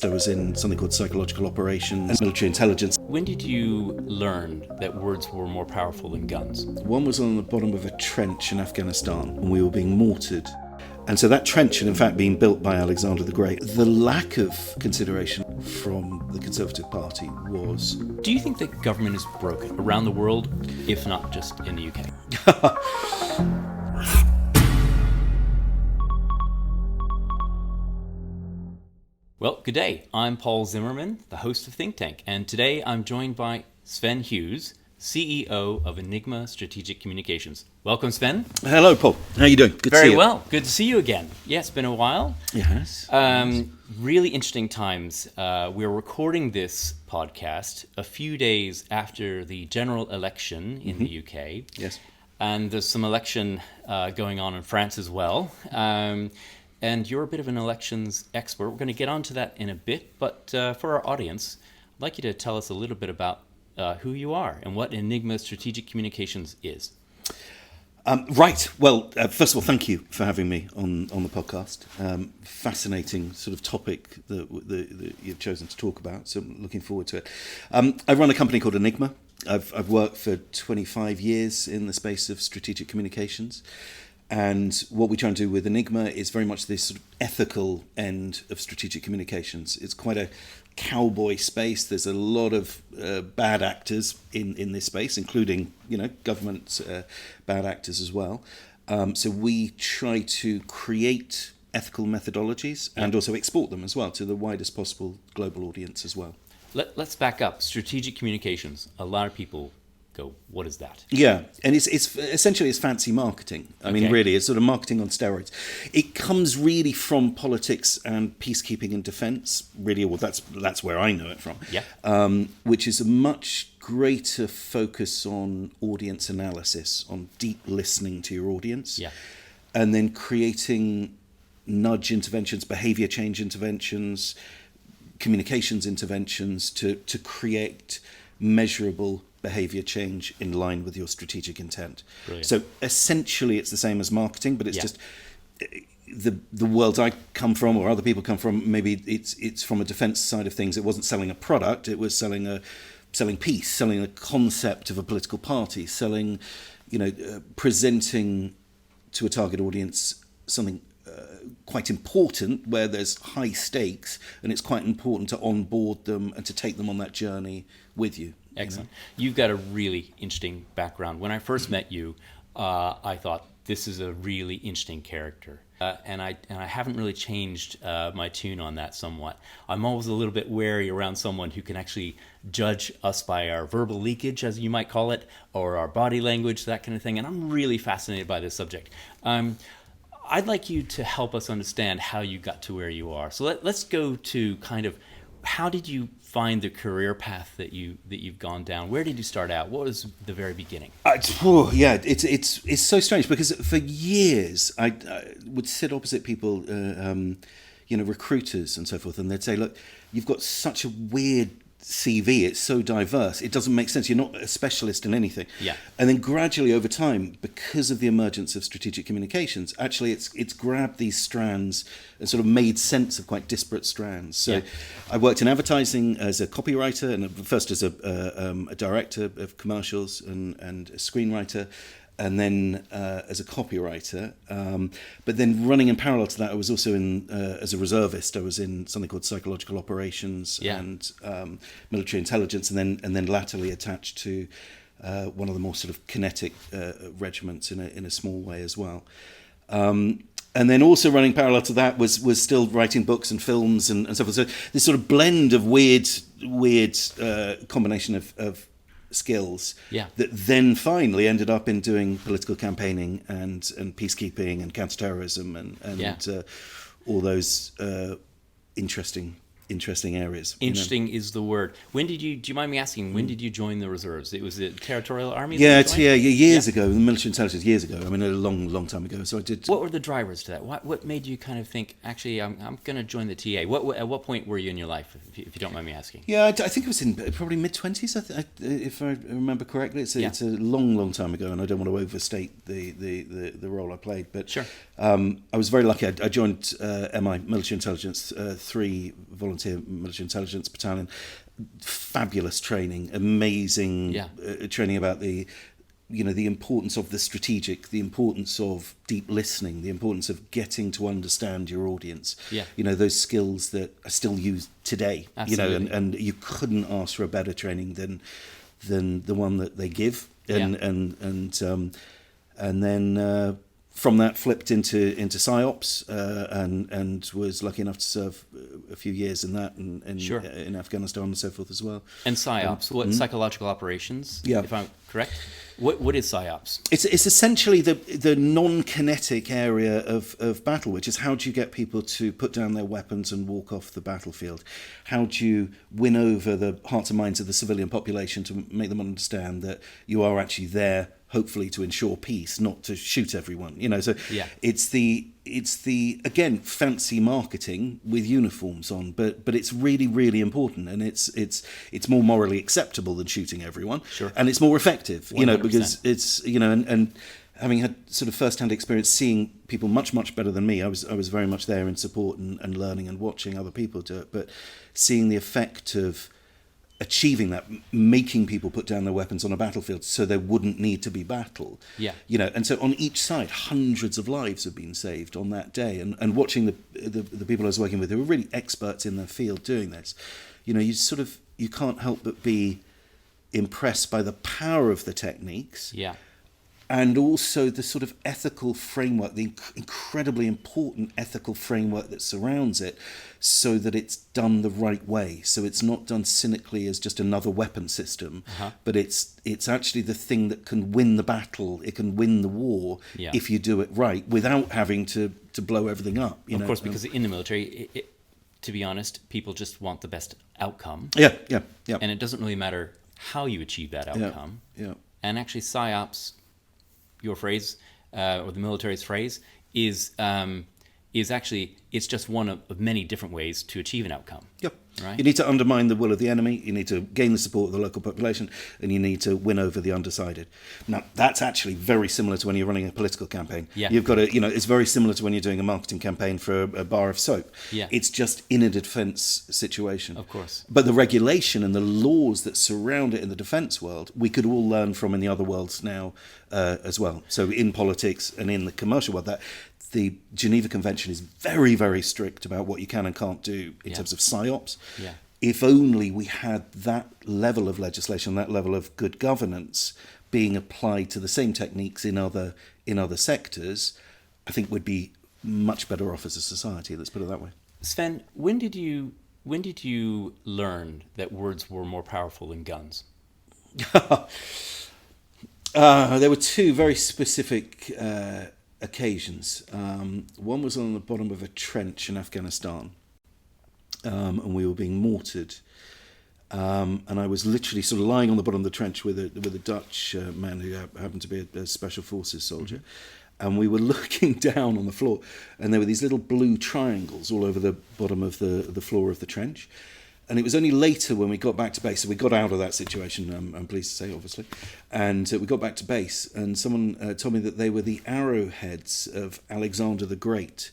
I was in something called psychological operations, military intelligence. When did you learn that words were more powerful than guns? One was on the bottom of a trench in Afghanistan, and we were being mortared. And so that trench had in fact been built by Alexander the Great. The lack of consideration from the Conservative Party was... Do you think that government is broken around the world, if not just in the UK? Well, good day. I'm Paul Zimmerman, the host of Think Tank, and today I'm joined by Sven Hughes, CEO of Enigma Strategic Communications. Welcome, Sven. Hello, Paul. How are you doing? Good to see you. Very well. Good to see you again. Yeah, it's been a while. Yes. Really interesting times. We're recording this podcast a few days after the general election in the UK. Yes. And there's some election going on in France as well. And you're a bit of an elections expert. We're going to get onto that in a bit. But for our audience, I'd like you to tell us a little bit about who you are and what Enigma Strategic Communications is. Right. Well, first of all, thank you for having me on the podcast. Fascinating sort of topic that you've chosen to talk about. So I'm looking forward to it. I run a company called Enigma. I've worked for 25 years in the space of strategic communications. And what we try and do with Enigma is very much this sort of ethical end of strategic communications. It's quite a cowboy space. There's a lot of bad actors in this space, including, government bad actors as well. So we try to create ethical methodologies and also export them as well to the widest possible global audience as well. Let's back up. Strategic communications. A lot of people go, what is that? Yeah, and it's essentially it's fancy marketing. I mean, really, it's sort of marketing on steroids. It comes really from politics and peacekeeping and defence. Really, well, that's where I know it from. Yeah. Which is a much greater focus on audience analysis, on deep listening to your audience, and then creating nudge interventions, behaviour change interventions, communications interventions to create measurable behavior change in line with your strategic intent. Brilliant. So essentially it's the same as marketing, but it's just the world I come from or other people come from, maybe it's from a defense side of things. It wasn't selling a product, it was selling peace, selling a concept of a political party, selling, presenting to a target audience something quite important where there's high stakes, and it's quite important to onboard them and to take them on that journey with you. Excellent. You've got a really interesting background. When I first met you, I thought this is a really interesting character. And I haven't really changed my tune on that somewhat. I'm always a little bit wary around someone who can actually judge us by our verbal leakage, as you might call it, or our body language, that kind of thing. And I'm really fascinated by this subject. I'd like you to help us understand how you got to where you are. So let's go to kind of, how did you find the career path that you've gone down? Where did you start out? What was the very beginning? It's so strange because for years I would sit opposite people, recruiters and so forth, and they'd say, "Look, you've got such a weird CV. It's so diverse. It doesn't make sense. You're not a specialist in anything." Yeah. And then gradually over time, because of the emergence of strategic communications, actually it's grabbed these strands and sort of made sense of quite disparate strands. So I worked in advertising as a copywriter, and first as a director of commercials and a screenwriter, and then as a copywriter. But then running in parallel to that, I was also in as a reservist. I was in something called psychological operations and military intelligence, and then latterly attached to one of the more sort of kinetic regiments in a small way as well. And then also running parallel to that was still writing books and films and so forth. So this sort of blend of weird combination of skills that then finally ended up in doing political campaigning and peacekeeping and counterterrorism and all those interesting areas. Interesting is the word. Do you mind me asking, when did you join the reserves? It was the Territorial Army? Years ago, the military intelligence, years ago. I mean, a long time ago. So I did. What were the drivers to that? What made you kind of think, actually, I'm going to join the TA? At what point were you in your life, if you don't mind me asking? Yeah, I think it was in probably mid-20s, if I remember correctly. It's a long time ago, and I don't want to overstate the role I played. But sure. I was very lucky. I joined MI, Military Intelligence, 3 volunteer volunteer military intelligence battalion. Fabulous training, amazing training about the importance of the strategic, the importance of deep listening, the importance of getting to understand your audience. Yeah. Those skills that are still used today. Absolutely. And you couldn't ask for a better training than the one that they give. And then from that flipped into PsyOps and was lucky enough to serve a few years in that and in Afghanistan and so forth as well. And PsyOps, what psychological operations? Yeah. If I'm correct. What is PsyOps? It's essentially the non-kinetic area of battle, which is how do you get people to put down their weapons and walk off the battlefield? How do you win over the hearts and minds of the civilian population to make them understand that you are actually there, hopefully to ensure peace, not to shoot everyone. So it's the again fancy marketing with uniforms on, but it's really, really important, and it's more morally acceptable than shooting everyone. Sure. And it's more effective, 100%. because it's and having had sort of first-hand experience seeing people much better than me, I was very much there in support and learning and watching other people do it, but seeing the effect of achieving that, making people put down their weapons on a battlefield so there wouldn't need to be battle. Yeah. And so on each side, hundreds of lives have been saved on that day. And watching the people I was working with who were really experts in their field doing this, you can't help but be impressed by the power of the techniques. Yeah. And also the sort of ethical framework, the incredibly important ethical framework that surrounds it, so that it's done the right way. So it's not done cynically as just another weapon system, but it's actually the thing that can win the battle. It can win the war if you do it right, without having to blow everything up. Of course, because in the military, to be honest, people just want the best outcome. Yeah. And it doesn't really matter how you achieve that outcome. Yeah. And actually, PsyOps, your phrase, or the military's phrase, is actually, it's just one of many different ways to achieve an outcome. Yep. Right? You need to undermine the will of the enemy, you need to gain the support of the local population, and you need to win over the undecided. Now, that's actually very similar to when you're running a political campaign. Yeah. You've got to, it's very similar to when you're doing a marketing campaign for a bar of soap. Yeah. It's just in a defence situation. Of course. But the regulation and the laws that surround it in the defence world, we could all learn from in the other worlds now as well. So in politics and in the commercial world, the Geneva Convention is very, very strict about what you can and can't do in terms of PsyOps. Yeah. If only we had that level of legislation, that level of good governance being applied to the same techniques in other sectors, I think we'd be much better off as a society. Let's put it that way. Sven, when did you learn that words were more powerful than guns? There were two very specific occasions. One was on the bottom of a trench in Afghanistan, and we were being mortared, and I was literally sort of lying on the bottom of the trench with a Dutch man who happened to be a special forces soldier, and we were looking down on the floor, and there were these little blue triangles all over the bottom of the floor of the trench. And it was only later when we got back to base, so we got out of that situation, I'm pleased to say, obviously, and we got back to base, and someone told me that they were the arrowheads of Alexander the Great.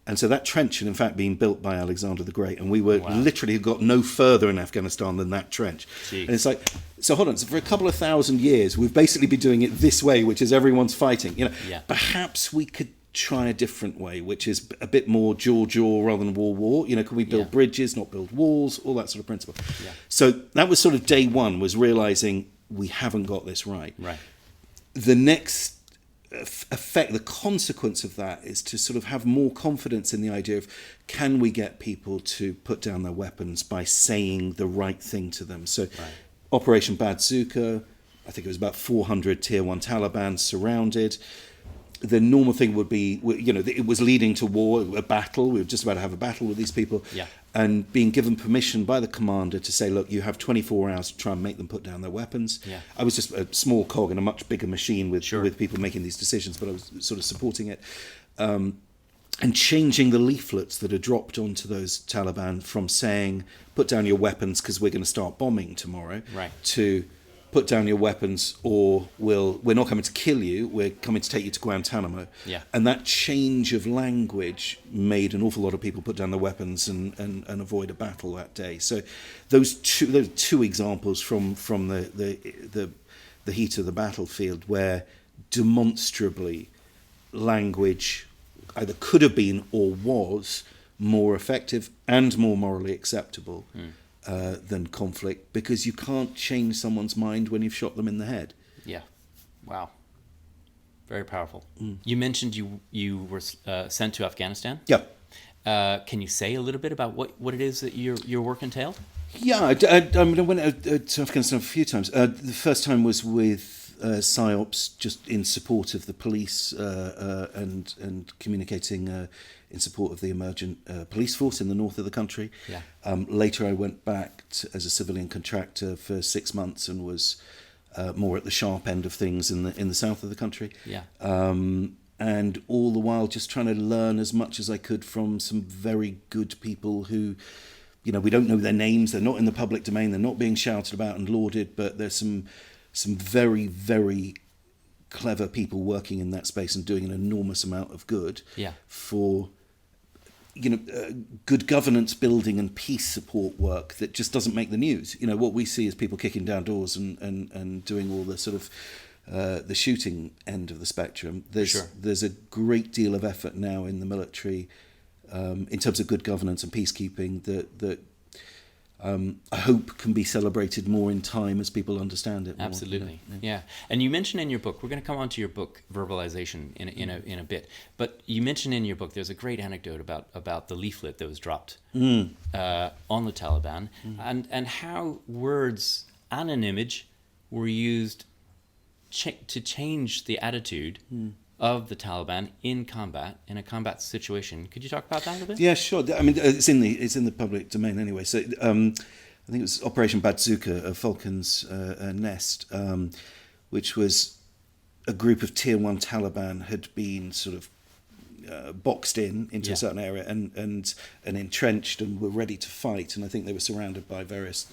And so that trench had in fact been built by Alexander the Great, and we were literally got no further in Afghanistan than that trench. Jeez. And it's like, so hold on, so for a couple of thousand years, we've basically been doing it this way, which is everyone's fighting. Perhaps we could try a different way, which is a bit more jaw rather than war. Can we build bridges, not build walls, all that sort of principle. Yeah. So that was sort of day one, was realizing we haven't got this right. Right. The next effect, the consequence of that, is to sort of have more confidence in the idea of, can we get people to put down their weapons by saying the right thing to them? So Operation Bazooka, I think it was about 400 Tier 1 Taliban surrounded. The normal thing would be, it was leading to war, a battle. We were just about to have a battle with these people. Yeah. And being given permission by the commander to say, look, you have 24 hours to try and make them put down their weapons. Yeah. I was just a small cog in a much bigger machine with Sure. people making these decisions, but I was sort of supporting it. And changing the leaflets that are dropped onto those Taliban from saying, put down your weapons because we're going to start bombing tomorrow, Right. to put down your weapons, or we're not coming to kill you, we're coming to take you to Guantanamo. Yeah. And that change of language made an awful lot of people put down their weapons and avoid a battle that day. So those two examples from the heat of the battlefield, where demonstrably language either could have been or was more effective and more morally acceptable than conflict, because you can't change someone's mind when you've shot them in the head. Yeah. Wow. Very powerful. You mentioned you were sent to Afghanistan. Yeah. Can you say a little bit about what it is that your work entailed? Yeah, I went to Afghanistan a few times. The first time was with PsyOps, just in support of the police and communicating in support of the emergent police force in the north of the country. Yeah. Later, I went back as a civilian contractor for 6 months and was more at the sharp end of things in the south of the country. Yeah. And all the while, just trying to learn as much as I could from some very good people who, we don't know their names. They're not in the public domain. They're not being shouted about and lauded. But there's some very, very clever people working in that space and doing an enormous amount of good for good governance building and peace support work that just doesn't make the news. What we see is people kicking down doors and doing all the sort of the shooting end of the spectrum. There's a great deal of effort now in the military in terms of good governance and peacekeeping that I hope can be celebrated more in time as people understand it more. Absolutely, yeah. And you mentioned in your book, we're going to come on to your book, Verbalisation, in a bit. But you mentioned in your book, there's a great anecdote about the leaflet that was dropped on the Taliban, and how words and an image were used to change the attitude of the Taliban in a combat situation. Could you talk about that a little bit? Yeah, sure. I mean, it's in the public domain anyway. So I think it was Operation Bazooka, Falcon's Nest, which was a group of Tier 1 Taliban had been sort of boxed into a certain area and entrenched and were ready to fight. And I think they were surrounded by various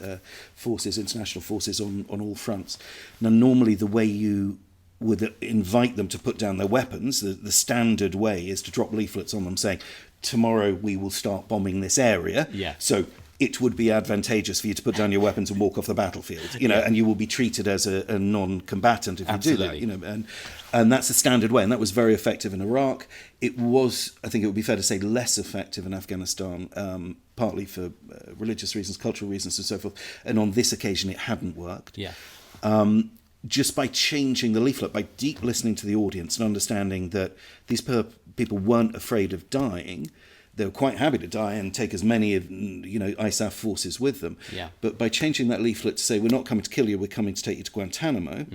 forces, international forces on all fronts. Now, normally the way you would invite them to put down their weapons, the standard way is to drop leaflets on them saying, tomorrow we will start bombing this area. Yeah. So it would be advantageous for you to put down your weapons and walk off the battlefield, and you will be treated as a non-combatant if you do that, and that's the standard way, and that was very effective in Iraq. It was, I think it would be fair to say, less effective in Afghanistan, partly for religious reasons, cultural reasons, and so forth. And on this occasion, it hadn't worked. Yeah. Just by changing the leaflet, by deep listening to the audience and understanding that these people weren't afraid of dying. They were quite happy to die and take as many of ISAF forces with them. Yeah. But by changing that leaflet to say, we're not coming to kill you, we're coming to take you to Guantanamo,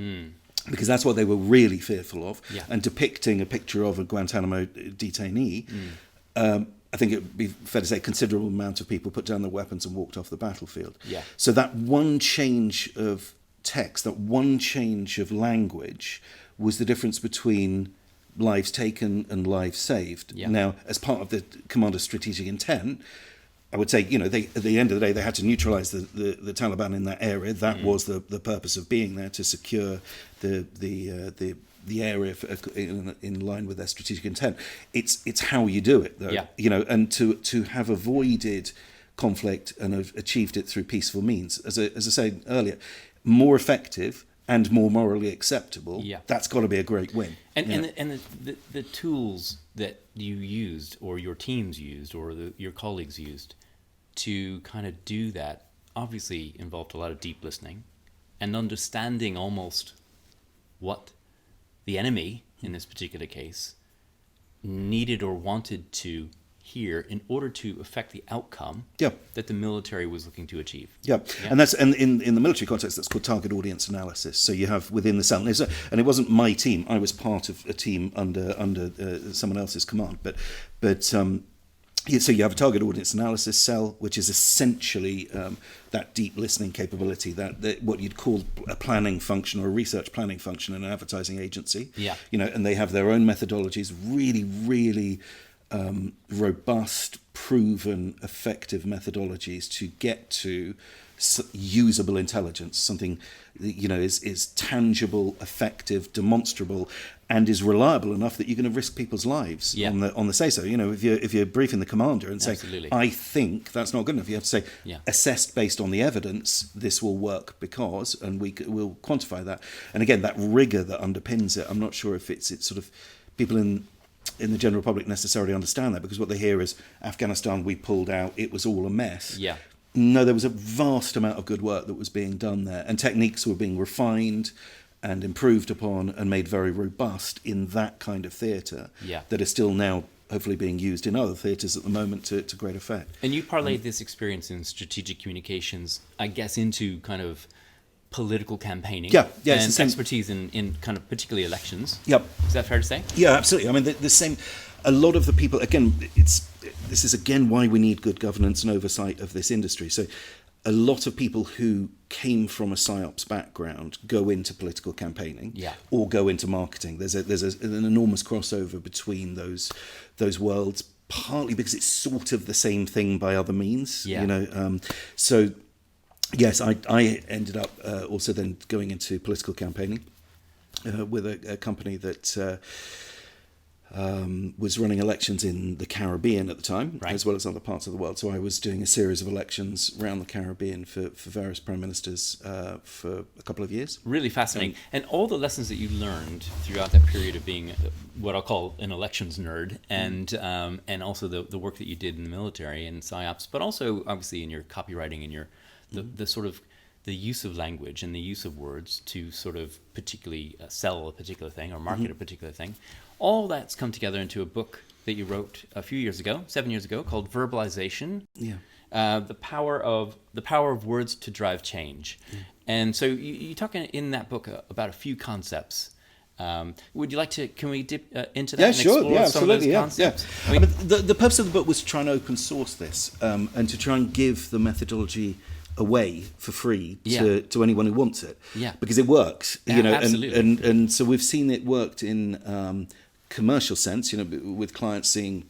because that's what they were really fearful of, and depicting a picture of a Guantanamo detainee, I think it would be fair to say a considerable amount of people put down their weapons and walked off the battlefield. Yeah. So that one change of text, that one change of language was the difference between lives taken and lives saved. Yeah. Now, as part of the commander's strategic intent, I would say, they, at the end of the day, they had to neutralise the Taliban in that area. That was the purpose of being there, to secure the area in line with their strategic intent. It's how you do it, though. Yeah. And to have avoided conflict and have achieved it through peaceful means, as I said earlier, more effective and more morally acceptable. Yeah. That's got to be a great win. And the tools that you used, or your teams used, or your colleagues used to kind of do that, obviously involved a lot of deep listening and understanding almost what the enemy, in this particular case, needed or wanted to hear in order to affect the outcome that the military was looking to achieve. And that's in the military context, that's called target audience analysis. So you have within the cell, and it wasn't my team. I was part of a team under someone else's command. So you have a target audience analysis cell, which is essentially that deep listening capability, that what you'd call a planning function or a research planning function in an advertising agency. Yeah. And they have their own methodologies, really, really robust, proven, effective methodologies to get to usable intelligence, something that, is tangible, effective, demonstrable, and is reliable enough that you're going to risk people's lives on the say so. If you're briefing the commander and saying, I think that's not good enough, you have to say, assessed based on the evidence, this will work because, and we'll quantify that. And again, that rigor that underpins it, I'm not sure if it's sort of people in the general public necessarily understand that, because what they hear is Afghanistan, we pulled out, it was all a mess. Yeah. No, there was a vast amount of good work that was being done there, and techniques were being refined and improved upon and made very robust in that kind of theatre that are still now hopefully being used in other theatres at the moment to great effect. And you parlayed this experience in strategic communications, I guess, into kind of political campaigthis and expertise in kind of particularly elections. Yep. Is that fair to say? Yeah, absolutely. I mean, the same. A lot of the people, again, this is again why we need good governance and oversight of this industry. So a lot of people who came from a PsyOps background go into political campaigning or go into marketing. There's an enormous crossover between those worlds, partly because it's sort of the same thing by other means. So yes, I ended up also then going into political campaigning with a company that was running elections in the Caribbean at the time, as well as other parts of the world. So I was doing a series of elections around the Caribbean for various prime ministers for a couple of years. Really fascinating. And all the lessons that you learned throughout that period of being what I'll call an elections nerd, and also the work that you did in the military and PsyOps, but also obviously in your copywriting and your the sort of the use of language and the use of words to sort of particularly sell a particular thing or market a particular thing. All that's come together into a book that you wrote a few years ago, 7 years ago, called Verbalisation. The power of words to drive change. And so you talk in that book about a few concepts. Would you like to? Can we dip into that? Yeah, and sure. explore some of those concepts? I mean, the purpose of the book was to try and open source this and to try and give the methodology away for free to anyone who wants it. Because it works. Absolutely. And so we've seen it worked in commercial sense. With clients seeing.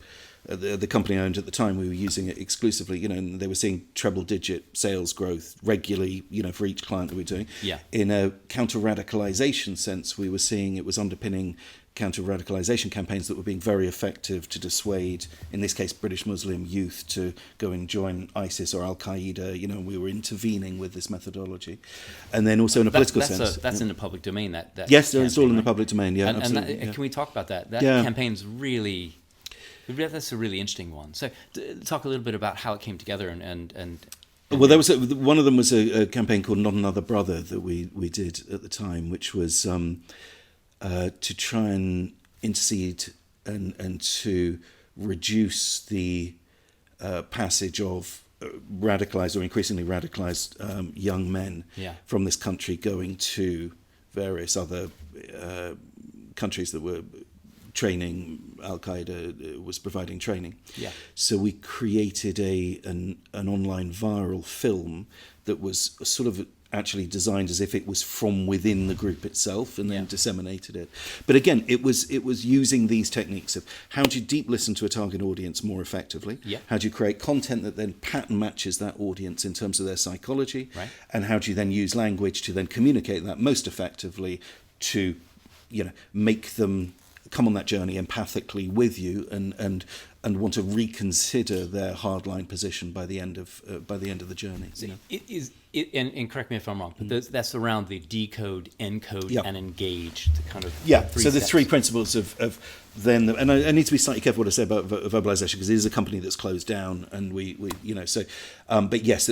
The company I owned at the time, we were using it exclusively, and they were seeing treble-digit sales growth regularly, for each client that we were doing. In a counter-radicalization sense, we were seeing it was underpinning counter-radicalization campaigns that were being very effective to dissuade, in this case, British Muslim youth to go and join ISIS or Al-Qaeda. We were intervening with this methodology. And then also in a political sense. That's in the public domain, that yes, it's all in the public domain, absolutely. And can we talk about that? That campaign's really... That's a really interesting one. So, talk a little bit about how it came together and well, there was one of them was a campaign called "Not Another Brother" that we did at the time, which was to try and intercede and to reduce the passage of radicalized or increasingly radicalized young men from this country going to various other countries that were training. Al-Qaeda was providing training. So we created an online viral film that was sort of actually designed as if it was from within the group itself, and then disseminated it. But again, it was using these techniques of how do you deep listen to a target audience more effectively? How do you create content that then pattern matches that audience in terms of their psychology? And how do you then use language to then communicate that most effectively to, make them come on that journey empathically with you and want to reconsider their hardline position by the end of the journey. So and correct me if I'm wrong, but that's around the decode, encode, and engage. The kind of so the three principles of then, and I need to be slightly careful what I say about verbalisation because it is a company that's closed down, and we but yes,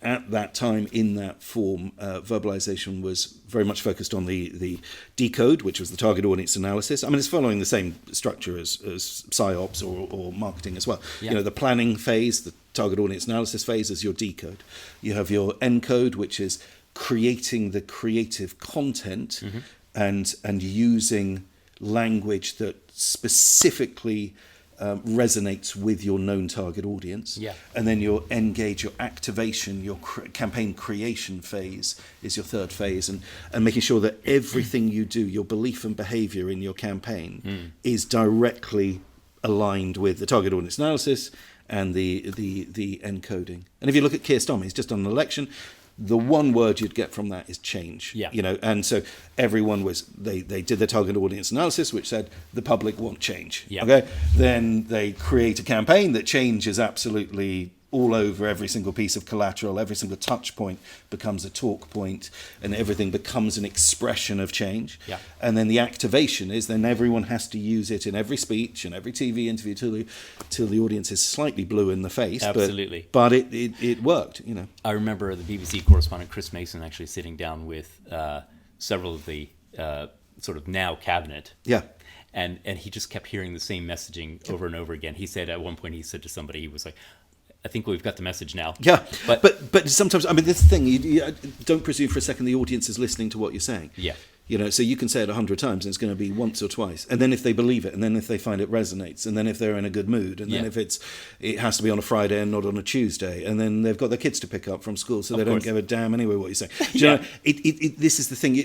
at that time in that form, verbalisation was very much focused on the decode, which was the target audience analysis. I mean, it's following the same structure as PsyOps or marketing as well. The planning phase, the target audience analysis phase is your decode. You have your encode, which is creating the creative content and using language that specifically resonates with your known target audience. And then your engage, your activation, your campaign creation phase is your third phase, and making sure that everything you do, your belief and behavior in your campaign is directly aligned with the target audience analysis and the encoding. And if you look at Keir Starmer, he's just done an election. The one word you'd get from that is change. Yeah. And so everyone they did their target audience analysis, which said the public want change. Yeah. Okay. Then they create a campaign that change is absolutely all over every single piece of collateral. Every single touch point becomes a talk point, and everything becomes an expression of change. Yeah. And then the activation is then everyone has to use it in every speech and every TV interview till the audience is slightly blue in the face. Absolutely. But it worked. I remember the BBC correspondent Chris Mason actually sitting down with several of the sort of now cabinet. Yeah. And he just kept hearing the same messaging over and over again. He said at one point, he said to somebody, he was like, I think we've got the message now. Yeah, but sometimes, I mean, this thing, you don't presume for a second the audience is listening to what you're saying. Yeah. So you can say it 100 times and it's going to be once or twice. And then if they believe it, and then if they find it resonates, and then if they're in a good mood, and then if it has to be on a Friday and not on a Tuesday, and then they've got their kids to pick up from school, so they don't give a damn anyway what you say. Do you know, this is the thing.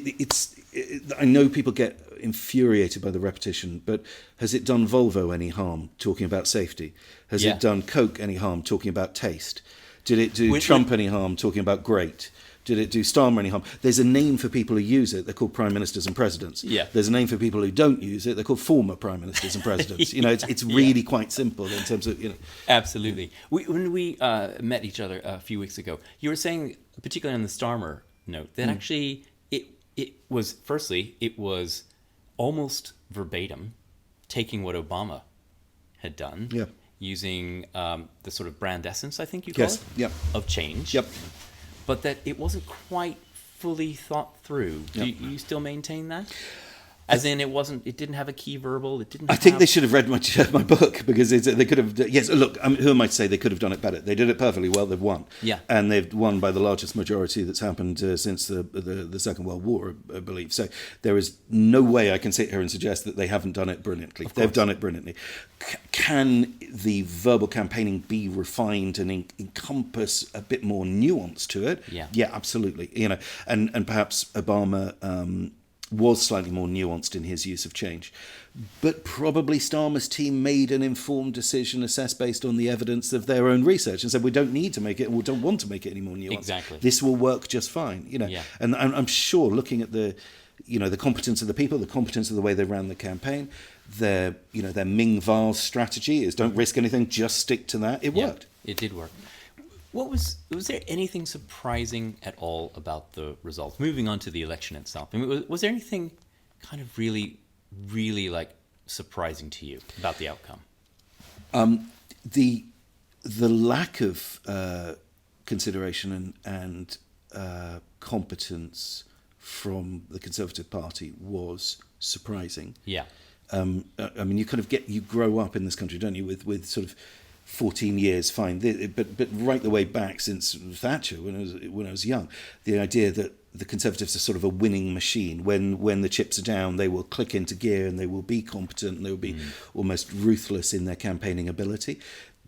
I know people get infuriated by the repetition, but has it done Volvo any harm talking about safety? Has it done Coke any harm talking about taste? Did it do Trump any harm talking about great? Did it do Starmer any harm? There's a name for people who use it. They're called prime ministers and presidents. Yeah. There's a name for people who don't use it. They're called former prime ministers and presidents. It's really quite simple in terms of, Absolutely. When we met each other a few weeks ago, you were saying, particularly on the Starmer note, that actually it was almost verbatim taking what Obama had done. Yeah. Using the sort of brand essence, I think you call it, of change. Yep. But that it wasn't quite fully thought through. Do you still maintain that? As in, it didn't have a key verbal. I think they should have read my book, because they could have. Yes, look, who am I to say they could have done it better? They did it perfectly well. They've won. Yeah, and they've won by the largest majority that's happened since the Second World War, I believe. So there is no way I can sit here and suggest that they haven't done it brilliantly. They've done it brilliantly. Can the verbal campaigning be refined and encompass a bit more nuance to it? Yeah, absolutely. And perhaps Obama. Was slightly more nuanced in his use of change. But probably Starmer's team made an informed decision assessed based on the evidence of their own research and said, we don't need to make it, and we don't want to make it any more nuanced. Exactly. This will work just fine. And I'm sure, looking at the competence of the people, the competence of the way they ran the campaign, their Ming Val's strategy is don't risk anything, just stick to that. It worked. It did work. Was there anything surprising at all about the results? Moving on to the election itself, I mean, was there anything kind of really, really surprising to you about the outcome? The lack of consideration and competence from the Conservative Party was surprising. Yeah. I mean, you grow up in this country, don't you, with sort of 14 years, fine, but right the way back since Thatcher, when I was young, the idea that the Conservatives are sort of a winning machine. When the chips are down, they will click into gear and they will be competent and they will be almost ruthless in their campaigning ability.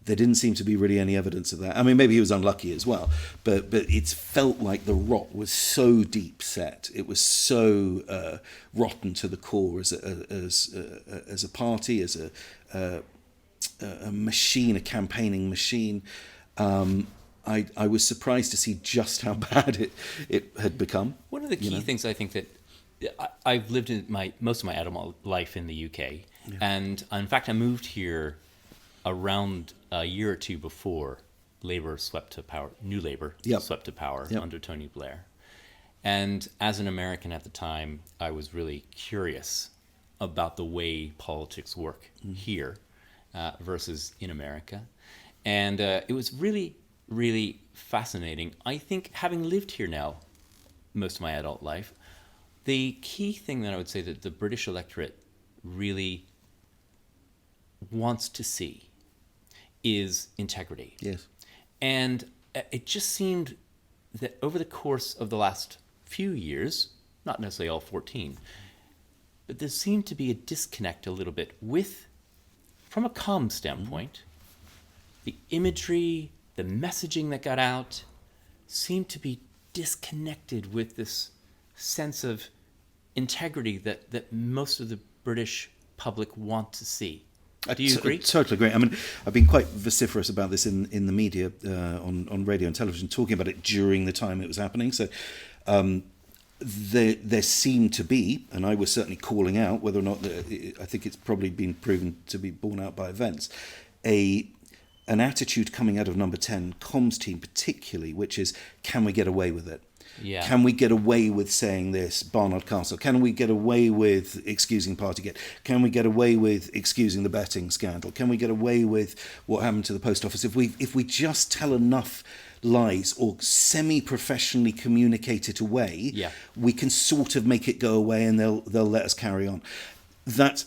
There didn't seem to be really any evidence of that. I mean, maybe he was unlucky as well, but it felt like the rot was so deep set. It was so rotten to the core as a party, as a machine, a campaigning machine. I was surprised to see just how bad it had become. One of the key things I think that I've lived in most of my adult life in the UK, and in fact I moved here around a year or two before Labour swept to power. New Labour swept to power under Tony Blair. And as an American at the time, I was really curious about the way politics work here. Versus in America. And it was really, really fascinating. I think, having lived here now most of my adult life, the key thing that I would say that the British electorate really wants to see is integrity. Yes. And it just seemed that over the course of the last few years, not necessarily all 14, but there seemed to be a disconnect a little bit from a comm standpoint, the imagery, the messaging that got out seemed to be disconnected with this sense of integrity that most of the British public want to see. Do you agree? Totally agree. I mean, I've been quite vociferous about this in the media, on radio and television, talking about it during the time it was happening. So there seemed to be, and I was certainly calling out, whether or not, I think it's probably been proven to be borne out by events, an attitude coming out of Number 10 comms team particularly, which is, can we get away with it? Yeah. Can we get away with saying this, Barnard Castle? Can we get away with excusing Partygate? Can we get away with excusing the betting scandal? Can we get away with what happened to the post office? If we just tell enough lies or semi-professionally communicate it away, we can sort of make it go away and they'll let us carry on. That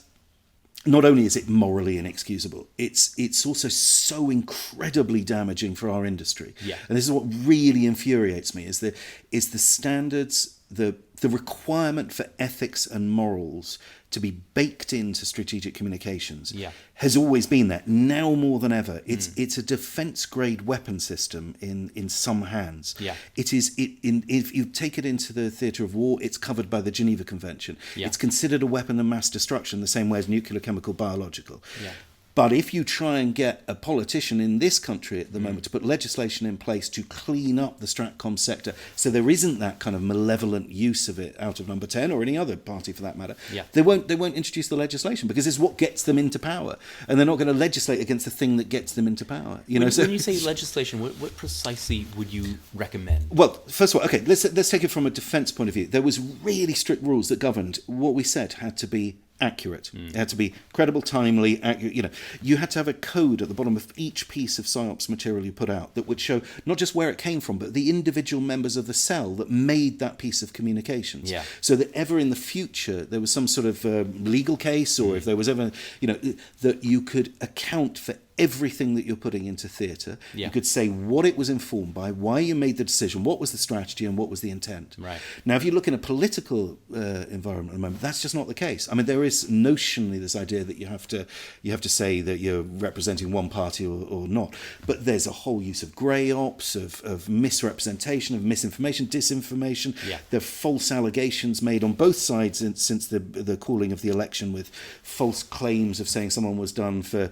not only is it morally inexcusable, it's also so incredibly damaging for our industry. Yeah. And this is what really infuriates me: is the standards, the requirement for ethics and morals to be baked into strategic communications has always been there. Now more than ever, it's a defence grade weapon system in some hands. Yeah. It is. If you take it into the theatre of war, it's covered by the Geneva Convention. Yeah. It's considered a weapon of mass destruction, the same way as nuclear, chemical, biological. Yeah. But if you try and get a politician in this country at the moment to put legislation in place to clean up the Stratcom sector so there isn't that kind of malevolent use of it out of Number 10 or any other party for that matter, they won't introduce the legislation because it's what gets them into power. And they're not going to legislate against the thing that gets them into power. When you say legislation, what precisely would you recommend? Well, first of all, okay, let's take it from a defence point of view. There was really strict rules that governed what we said had to be accurate. It had to be credible, timely, accurate. You had to have a code at the bottom of each piece of PsyOps material you put out that would show not just where it came from, but the individual members of the cell that made that piece of communications. Yeah. So that ever in the future there was some sort of legal case, or if there was ever, that you could account for everything that you're putting into theatre. Yeah. You could say what it was informed by, why you made the decision, what was the strategy, and what was the intent. Right. Now, if you look in a political environment at the moment, that's just not the case. I mean, there is notionally this idea that you have to say that you're representing one party or not, but there's a whole use of grey ops, of misrepresentation, of misinformation, disinformation. Yeah. There are false allegations made on both sides since the calling of the election, with false claims of saying someone was done for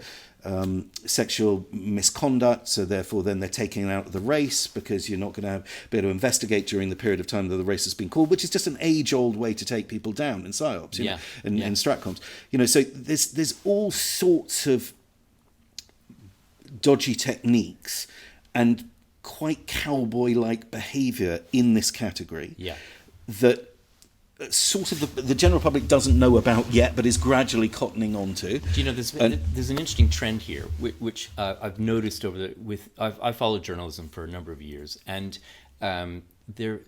sexual misconduct, so therefore then they're taking it out of the race because you're not going to be able to investigate during the period of time that the race has been called, which is just an age-old way to take people down in PsyOps, in Stratcoms. So there's all sorts of dodgy techniques and quite cowboy-like behaviour in this category that sort of the general public doesn't know about yet, but is gradually cottoning on to. Do you know, there's an interesting trend here, which I've noticed I've followed journalism for a number of years, and there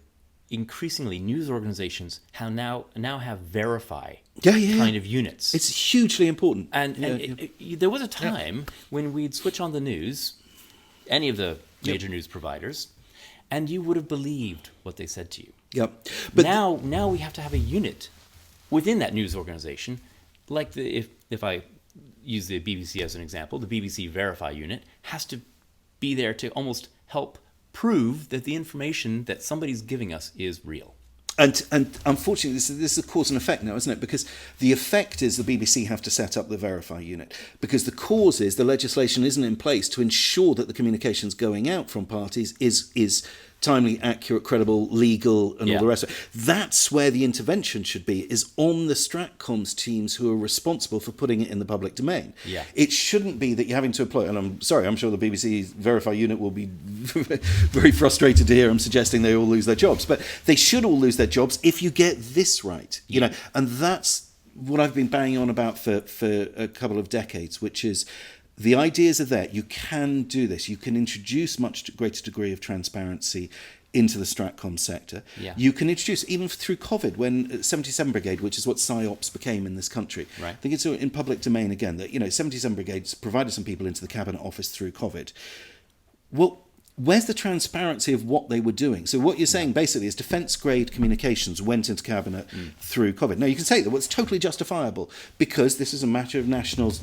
increasingly news organizations now have verify kind of units. It's hugely important. And there was a time when we'd switch on the news, any of the major news providers, and you would have believed what they said to you. Yep. But now we have to have a unit within that news organization, like if I use the BBC as an example, the BBC Verify unit has to be there to almost help prove that the information that somebody's giving us is real. And unfortunately, this is a cause and effect now, isn't it? Because the effect is the BBC have to set up the Verify unit. Because the cause is the legislation isn't in place to ensure that the communications going out from parties is timely, accurate, credible, legal, and all the rest of it. That's where the intervention should be, is on the Stratcoms teams who are responsible for putting it in the public domain. Yeah. It shouldn't be that you're having to employ, and I'm sorry, I'm sure the BBC's Verify unit will be very frustrated to hear I'm suggesting they all lose their jobs, but they should all lose their jobs if you get this right. And that's what I've been banging on about for a couple of decades, which is the ideas are there. You can do this. You can introduce much greater degree of transparency into the Stratcom sector. Yeah. You can introduce, even through COVID, when 77 Brigade, which is what PsyOps became in this country. Right. I think it's in public domain again that 77 Brigades provided some people into the Cabinet Office through COVID. Well, where's the transparency of what they were doing? So what you're saying basically is defence-grade communications went into cabinet through COVID. Now you can say that it's totally justifiable because this is a matter of national,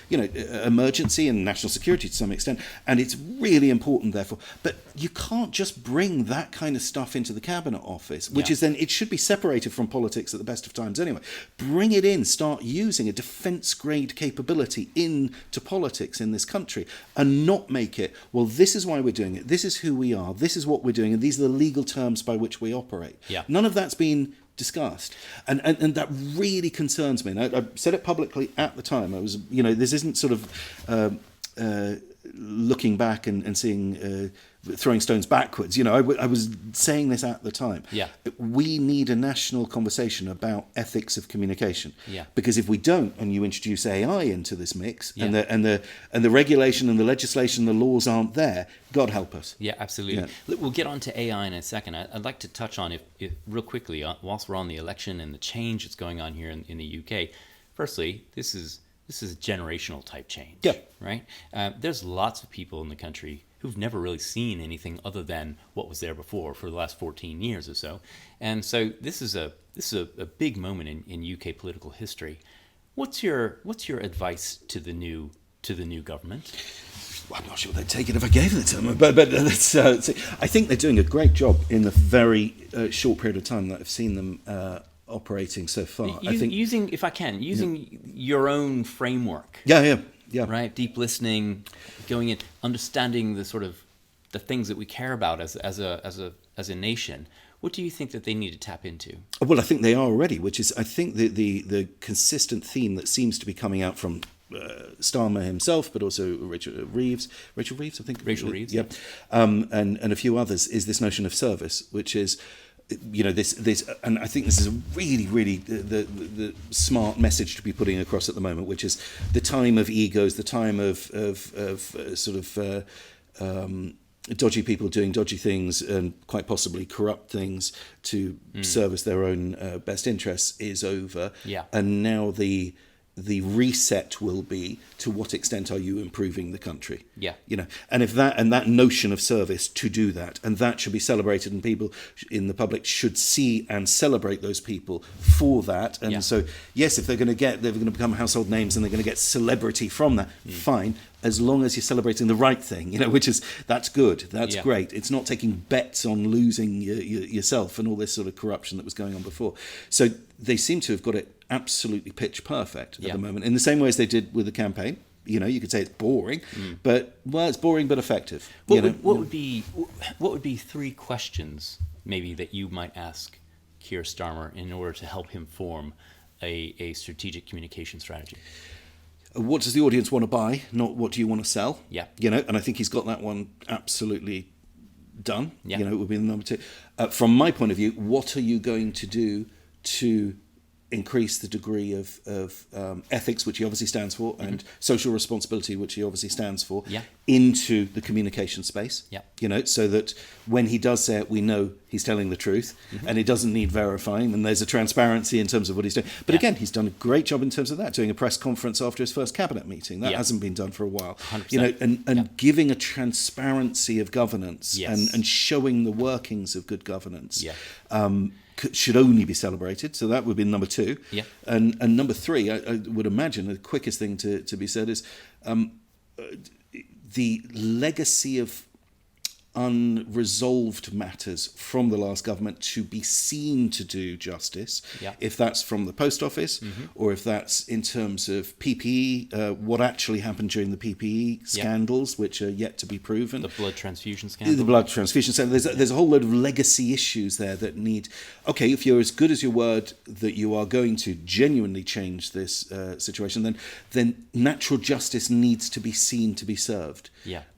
emergency and national security to some extent, and it's really important therefore. But you can't just bring that kind of stuff into the cabinet office, which is then, it should be separated from politics at the best of times anyway. Bring it in, start using a defence-grade capability into politics in this country, and not make it, well, this is why we're doing it, this is who we are, this is what we're doing, and these are the legal terms by which we operate. None of that's been discussed, and that really concerns me. And I said it publicly at the time. I was, this isn't sort of looking back and seeing throwing stones backwards. I was saying this at the time. We need a national conversation about ethics of communication. Because if we don't, and you introduce AI into this mix, and the regulation and the legislation, the laws aren't there, God help us. Absolutely. We'll get on to AI in a second. I'd like to touch on, if real quickly, whilst we're on the election and the change that's going on here in the UK. Firstly, this is a generational type change. Right? There's lots of people in the country who've never really seen anything other than what was there before for the last 14 years or so. And so this is a big moment in UK political history. What's your advice to the new government? Well, I'm not sure they'd take it if I gave it to them, but let's see. I think they're doing a great job in the very short period of time that I've seen them operating so far. I think using your own framework. Right, deep listening, going in, understanding the sort of the things that we care about as a nation. What do you think that they need to tap into? Well, I think they are already, which is, I think, the consistent theme that seems to be coming out from Starmer himself, but also Rachel Reeves, I think. Rachel Reeves, and a few others, is this notion of service, which is, this, and I think this is a really, really the smart message to be putting across at the moment, which is the time of egos, the time of dodgy people doing dodgy things and quite possibly corrupt things to service their own best interests is over. And now the reset will be, to what extent are you improving the country? And if that notion of service to do that, and that should be celebrated, and people in the public should see and celebrate those people for that. And so, yes, if they're going to become household names and they're going to get celebrity from that, fine, as long as you're celebrating the right thing, that's good, that's great. It's not taking bets on losing yourself and all this sort of corruption that was going on before. So they seem to have got it absolutely pitch perfect at the moment, in the same way as they did with the campaign. You could say it's boring, but it's boring but effective. What would be 3 questions maybe that you might ask Keir Starmer in order to help him form a strategic communication strategy? What does the audience want to buy, not what do you want to sell? And I think he's got that one absolutely done. It would be the number 2. From my point of view, what are you going to do to increase the degree of ethics, which he obviously stands for, and social responsibility, which he obviously stands for, into the communication space, so that when he does say it, we know he's telling the truth, and it doesn't need verifying, and there's a transparency in terms of what he's doing. But again, he's done a great job in terms of that, doing a press conference after his first cabinet meeting. That hasn't been done for a while. 100%. And giving a transparency of governance, and showing the workings of good governance. Should only be celebrated. So that would be number 2. And number 3, I would imagine the quickest thing to be said is the legacy of unresolved matters from the last government to be seen to do justice, if that's from the post office, or if that's in terms of PPE, what actually happened during the PPE scandals, which are yet to be proven. The blood transfusion scandal. There's a whole load of legacy issues there that need, okay, if you're as good as your word that you are going to genuinely change this situation, then natural justice needs to be seen to be served.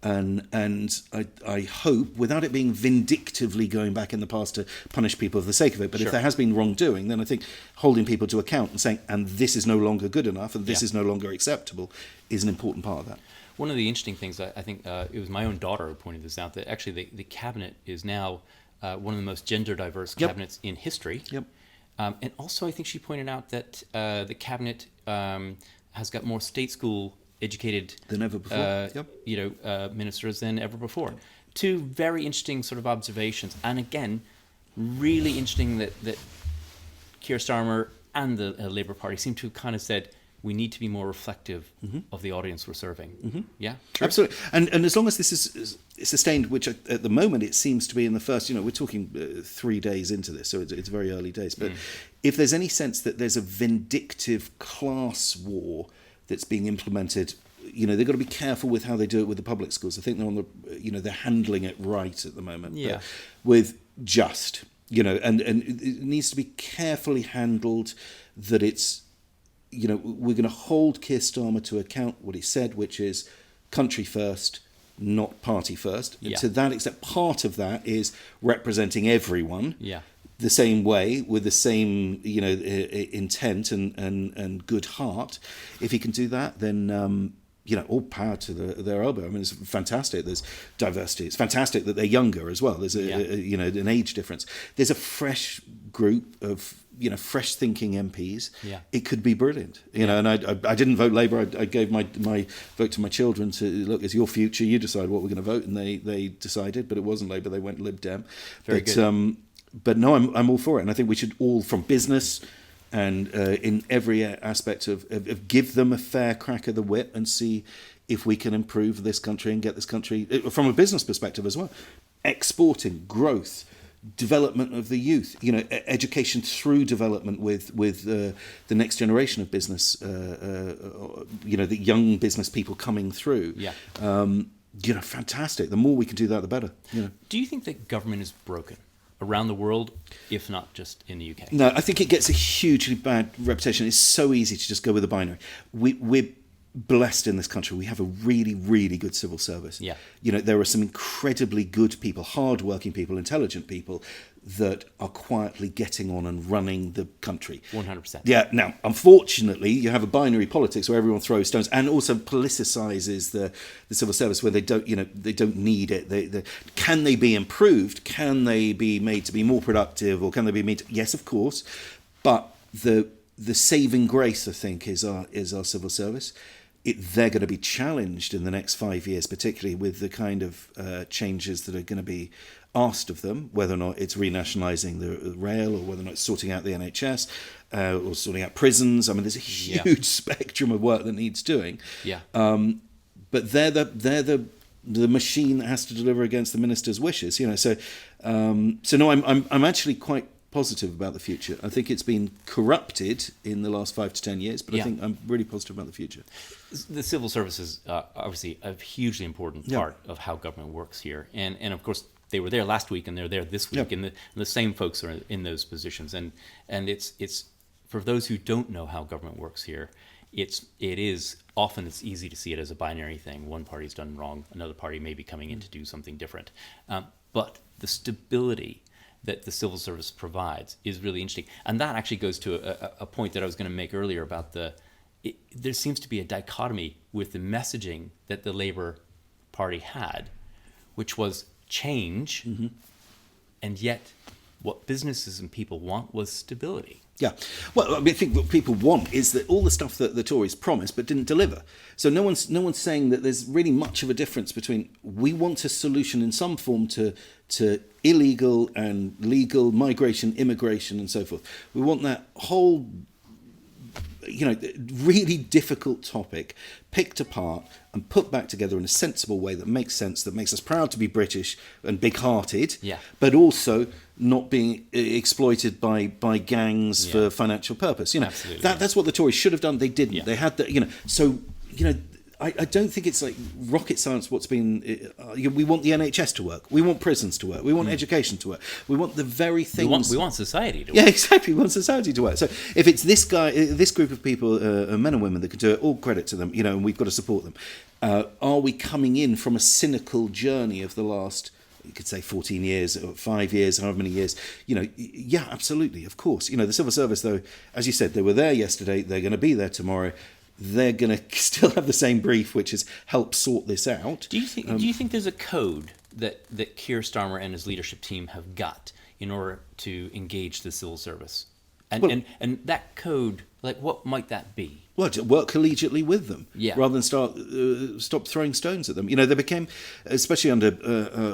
And I hope, without it being vindictively going back in the past to punish people for the sake of it, but if there has been wrongdoing, then I think holding people to account and saying, and this is no longer good enough, and this is no longer acceptable, is an important part of that. One of the interesting things, I think it was my own daughter who pointed this out, that actually the cabinet is now one of the most gender diverse cabinets in history. And also I think she pointed out that the cabinet has got more state school educated than ever before. Ministers than ever before. two very interesting sort of observations. And again, really interesting that Keir Starmer and the Labour Party seem to have kind of said, we need to be more reflective of the audience we're serving. Yeah, true? Absolutely. And as long as this is sustained, which at the moment it seems to be in the first, we're talking 3 days into this, so it's very early days. But if there's any sense that there's a vindictive class war that's being implemented, they've got to be careful with how they do it with the public schools. I think they're on the, they're handling it right at the moment. Yeah. But with just, and it needs to be carefully handled, that it's, we're going to hold Keir Starmer to account what he said, which is country first, not party first. And to that extent, part of that is representing everyone the same way, with the same, intent and good heart. If he can do that, then, all power to their elbow. I mean, it's fantastic. There's diversity. It's fantastic that they're younger as well. There's an age difference. There's a fresh group of, fresh thinking MPs. Yeah. It could be brilliant. And I didn't vote Labour. I gave my vote to my children to, look, it's your future. You decide what we're going to vote. And they decided, but it wasn't Labour. They went Lib Dem. Very good. But no, I'm all for it. And I think we should all, from business and in every aspect of give them a fair crack of the whip and see if we can improve this country and get this country, from a business perspective as well, exporting, growth, development of the youth, education through development with the next generation of business, the young business people coming through. Fantastic. The more we can do that, the better. Do you think that government is broken around the world, if not just in the UK? No, I think it gets a hugely bad reputation. It's so easy to just go with a binary. We're blessed in this country. We have a really, really good civil service. Yeah. There are some incredibly good people, hard-working people, intelligent people that are quietly getting on and running the country. 100%. Yeah. Now, unfortunately, you have a binary politics where everyone throws stones and also politicizes the civil service, where they don't need it. Can they be improved? Can they be made to be more productive, or can they be made? Yes, of course. But the saving grace, I think, is our civil service. They're going to be challenged in the next 5 years, particularly with the kind of changes that are going to be asked of them, whether or not it's renationalising the rail, or whether or not it's sorting out the NHS, or sorting out prisons. I mean, there's a huge spectrum of work that needs doing. Yeah. But they're the machine that has to deliver against the minister's wishes. So no, I'm actually quite positive about the future. I think it's been corrupted in the last 5 to 10 years, but I think I'm really positive about the future. The civil service is obviously a hugely important part of how government works here, and of course they were there last week and they're there this week, and the same folks are in those positions, and it's for those who don't know how government works here, it is often, it's easy to see it as a binary thing. One party's done wrong, another party may be coming in to do something different, but the stability that the civil service provides is really interesting. And that actually goes to a point that I was going to make earlier about there seems to be a dichotomy with the messaging that the Labour Party had, which was change, and yet what businesses and people want was stability. Yeah. Well, I think what people want is that all the stuff that the Tories promised but didn't deliver. So no one's saying that there's really much of a difference between, we want a solution in some form to illegal and legal migration, immigration, and so forth. We want that whole, really difficult topic picked apart and put back together in a sensible way that makes sense, that makes us proud to be British and big-hearted, but also not being exploited by gangs for financial purpose. Absolutely, that's what the Tories should have done. They didn't. They had that. So I don't think it's like rocket science what's been... we want the NHS to work. We want prisons to work. We want education to work. We want the very things... We want society to work. Yeah, exactly. We want society to work. So if it's this group of people, men and women that can do it, all credit to them, and we've got to support them. Are we coming in from a cynical journey of the last... you could say 14 years, or 5 years, however many years, yeah, absolutely, of course. The civil service, though, as you said, they were there yesterday, they're going to be there tomorrow, they're going to still have the same brief, which is help sort this out. Do you think there's a code that Keir Starmer and his leadership team have got in order to engage the civil service? And that code, like, what might that be? Well, to work collegiately with them, rather than stop throwing stones at them. They became, especially under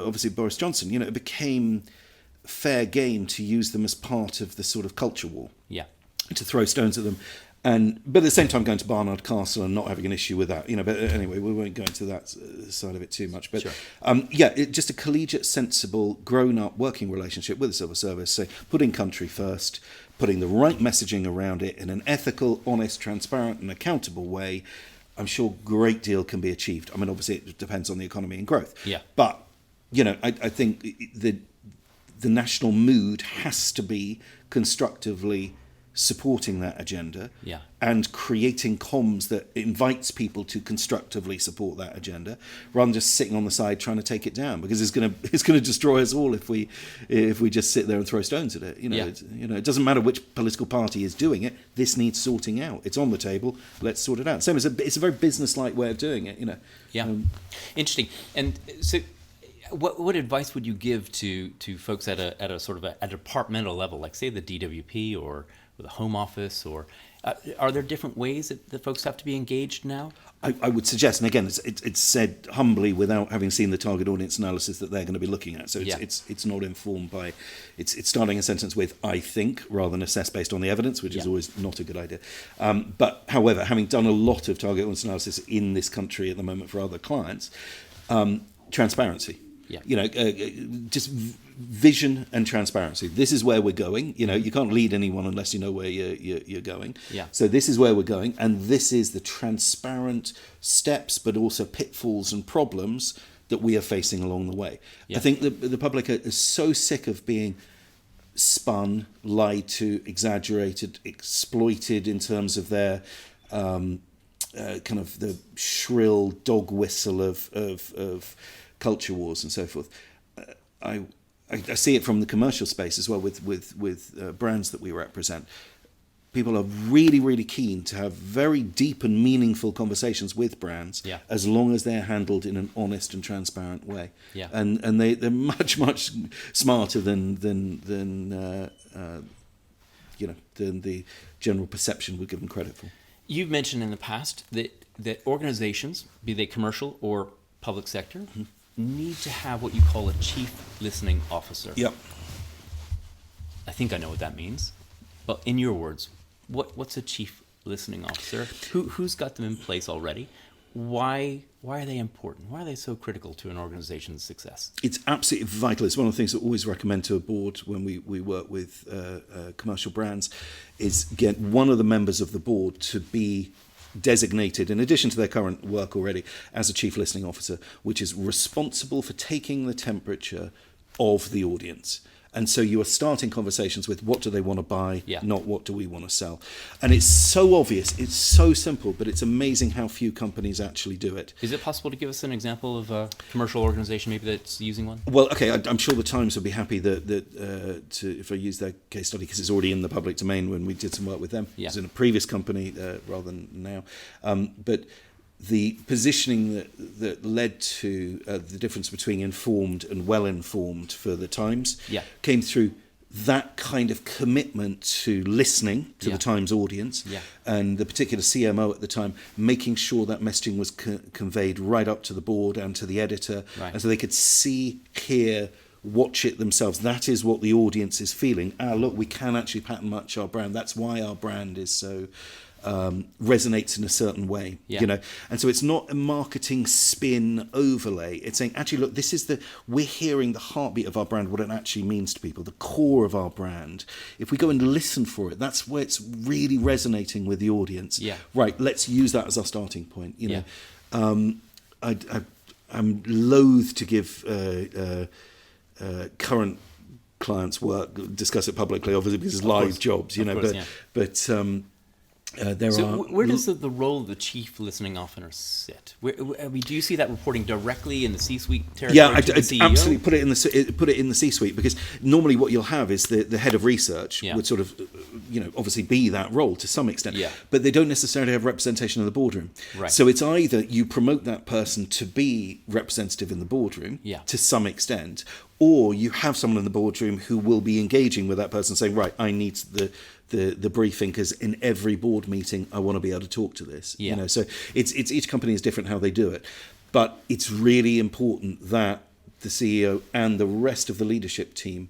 obviously Boris Johnson, it became fair game to use them as part of the sort of culture war. Yeah. To throw stones at them. But at the same time going to Barnard Castle and not having an issue with that. But anyway, we won't go into that side of it too much. But sure. Just a collegiate, sensible, grown-up working relationship with the civil service. So putting country first, putting the right messaging around it in an ethical, honest, transparent and accountable way. I'm sure a great deal can be achieved. I mean, obviously it depends on the economy and growth. Yeah. But, I think the national mood has to be constructively supporting that agenda and creating comms that invites people to constructively support that agenda rather than just sitting on the side trying to take it down, because it's going to destroy us all if we just sit there and throw stones at it. It doesn't matter which political party is doing it. This needs sorting out. It's on the table. Let's sort it out. Same as it's a very business-like way of doing it. Interesting. And so, what advice would you give to folks at a sort of a departmental level, like say the DWP or the Home Office, or are there different ways that folks have to be engaged now? I would suggest, and again, it's said humbly without having seen the target audience analysis that they're going to be looking at. So it's not informed by, it's starting a sentence with "I think" rather than assess based on the evidence, which is always not a good idea. But however, having done a lot of target audience analysis in this country at the moment for other clients, transparency. Just vision and transparency. This is where we're going. You can't lead anyone unless you know where you're going. So this is where we're going, and this is the transparent steps, but also pitfalls and problems that we are facing along the way. I think the public are so sick of being spun, lied to, exaggerated, exploited in terms of their kind of the shrill dog whistle of culture wars and so forth. I see it from the commercial space as well with brands that we represent. People are really, really keen to have very deep and meaningful conversations with brands as long as they're handled in an honest and transparent way. And they're much, much smarter than the general perception we give them credit for. You've mentioned in the past that organizations, be they commercial or public sector, need to have what you call a chief listening officer. I think I know what that means, but in your words, what's a chief listening officer? Who's got them in place already? Why are they important? Why are they so critical to an organization's success? It's absolutely vital. It's one of the things that I always recommend to a board when we work with commercial brands, is get one of the members of the board to be designated, in addition to their current work already, as a chief listening officer, which is responsible for taking the temperature of the audience. And so you are starting conversations with what do they want to buy, not what do we want to sell. And it's so obvious, it's so simple, but it's amazing how few companies actually do it. Is it possible to give us an example of a commercial organization maybe that's using one? Well, okay, I'm sure the Times would be happy that if I use their case study, because it's already in the public domain when we did some work with them. It was in a previous company rather than now. But the positioning that led to the difference between informed and well-informed for the Times came through that kind of commitment to listening to the Times audience, and the particular CMO at the time making sure that messaging was conveyed right up to the board and to the editor, and so they could see, hear, watch it themselves. That is what the audience is feeling. Look, we can actually pattern match our brand. That's why our brand is so resonates in a certain way, and so it's not a marketing spin overlay. It's saying, actually, look, we're hearing the heartbeat of our brand, what it actually means to people, the core of our brand. If we go and listen for it, that's where it's really resonating with the audience. Right, let's use that as our starting point. I'm loath to give current clients work, discuss it publicly, obviously, because it's live jobs, but where does the role of the chief listening officer sit? Do you see that reporting directly in the C-suite territory? Yeah, to the CEO? Absolutely. Put it in the C-suite, because normally what you'll have is the head of research would sort of, obviously be that role to some extent, but they don't necessarily have representation in the boardroom. So it's either you promote that person to be representative in the boardroom to some extent, or you have someone in the boardroom who will be engaging with that person, saying, right, I need the briefing, because in every board meeting I want to be able to talk to this. Yeah. So it's each company is different how they do it, but it's really important that the CEO and the rest of the leadership team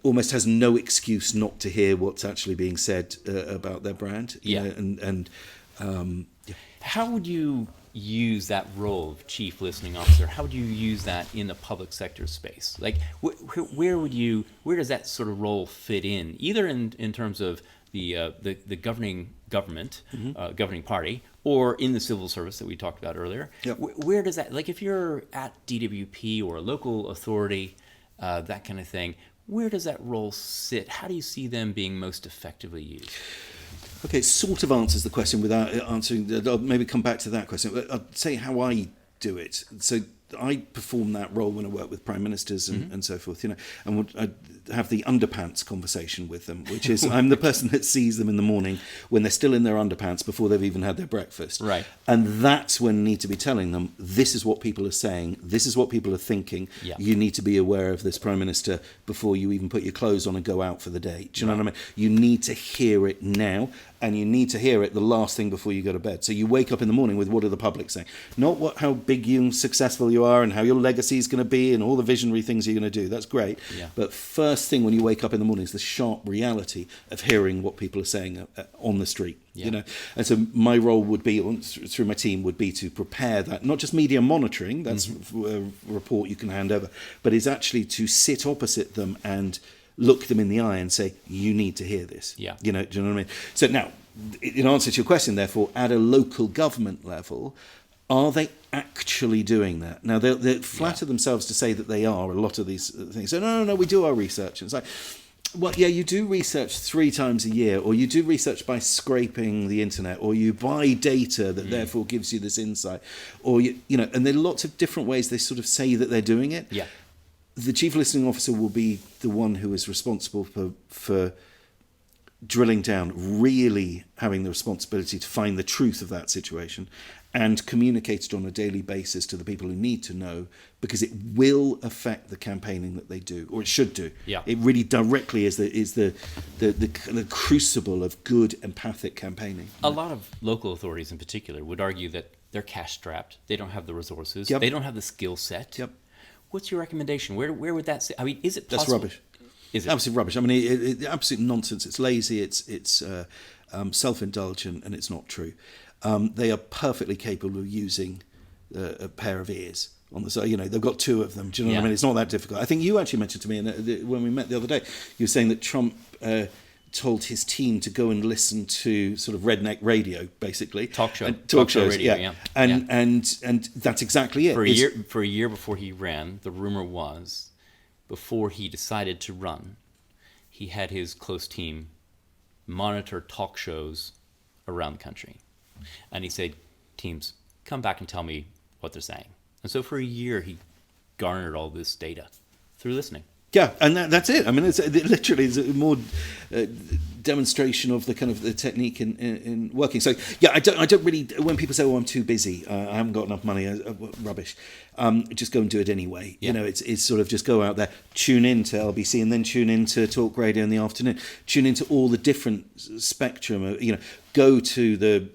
almost has no excuse not to hear what's actually being said about their brand. How would you use that role of chief listening officer? How would you use that in the public sector space? Like, where does that sort of role fit in, either in terms of the governing government, governing party, or in the civil service that we talked about earlier? Yep. Where does that, like, if you're at DWP or a local authority, that kind of thing, where does that role sit? How do you see them being most effectively used? Okay, sort of answers the question without answering. I'll maybe come back to that question. I'll say how I do it. So I perform that role when I work with prime ministers and so forth, and I have the underpants conversation with them, which is I'm the person that sees them in the morning when they're still in their underpants before they've even had their breakfast. Right. And that's when I need to be telling them, this is what people are saying, this is what people are thinking. Yeah. You need to be aware of this, Prime Minister, before you even put your clothes on and go out for the day. Do you know what I mean? You need to hear it now, and you need to hear it the last thing before you go to bed. So you wake up in the morning with, what are the public saying? Not how big and successful you are and how your legacy is going to be and all the visionary things you're going to do. That's great. Yeah. But first thing when you wake up in the morning is the sharp reality of hearing what people are saying on the street. Yeah. And so my role would be, through my team, would be to prepare that, not just media monitoring, that's a report you can hand over, but is actually to sit opposite them and look them in the eye and say, you need to hear this. Yeah. Do you know what I mean? So now, in answer to your question, therefore, at a local government level, are they actually doing that? Now, they flatter themselves to say that they are, a lot of these things. So, no, we do our research. And it's like, well, yeah, you do research 3 times a year, or you do research by scraping the internet, or you buy data that therefore gives you this insight, or, and there are lots of different ways they sort of say that they're doing it. Yeah. The chief listening officer will be the one who is responsible for drilling down, really having the responsibility to find the truth of that situation and communicate it on a daily basis to the people who need to know, because it will affect the campaigning that they do, or it should do. Yeah. It really directly is the crucible of good empathic campaigning. A lot of local authorities in particular would argue that they're cash strapped. They don't have the resources. Yep. They don't have the skill set. Yep. What's your recommendation? Where would that sit? I mean, is it possible? That's rubbish. Is it? Absolute rubbish. I mean, it absolute nonsense. It's lazy. It's self-indulgent, and it's not true. They are perfectly capable of using a pair of ears on the side. They've got 2 of them. Do you know what I mean? It's not that difficult. I think you actually mentioned to me when we met the other day, you were saying that Trump told his team to go and listen to sort of redneck radio, basically. Talk shows, radio, yeah. And that's exactly it. For a year before he ran, the rumor was, before he decided to run, he had his close team monitor talk shows around the country. And he said, teams, come back and tell me what they're saying. And so for a year, he garnered all this data through listening. Yeah, and that's it. I mean, it literally is a more demonstration of the kind of the technique in working. So yeah, I don't really. When people say, "Oh, I'm too busy, I haven't got enough money," rubbish. Just go and do it anyway. Yeah. It's sort of just go out there, tune in to LBC, and then tune in to Talk Radio in the afternoon. Tune into all the different spectrum. Go to the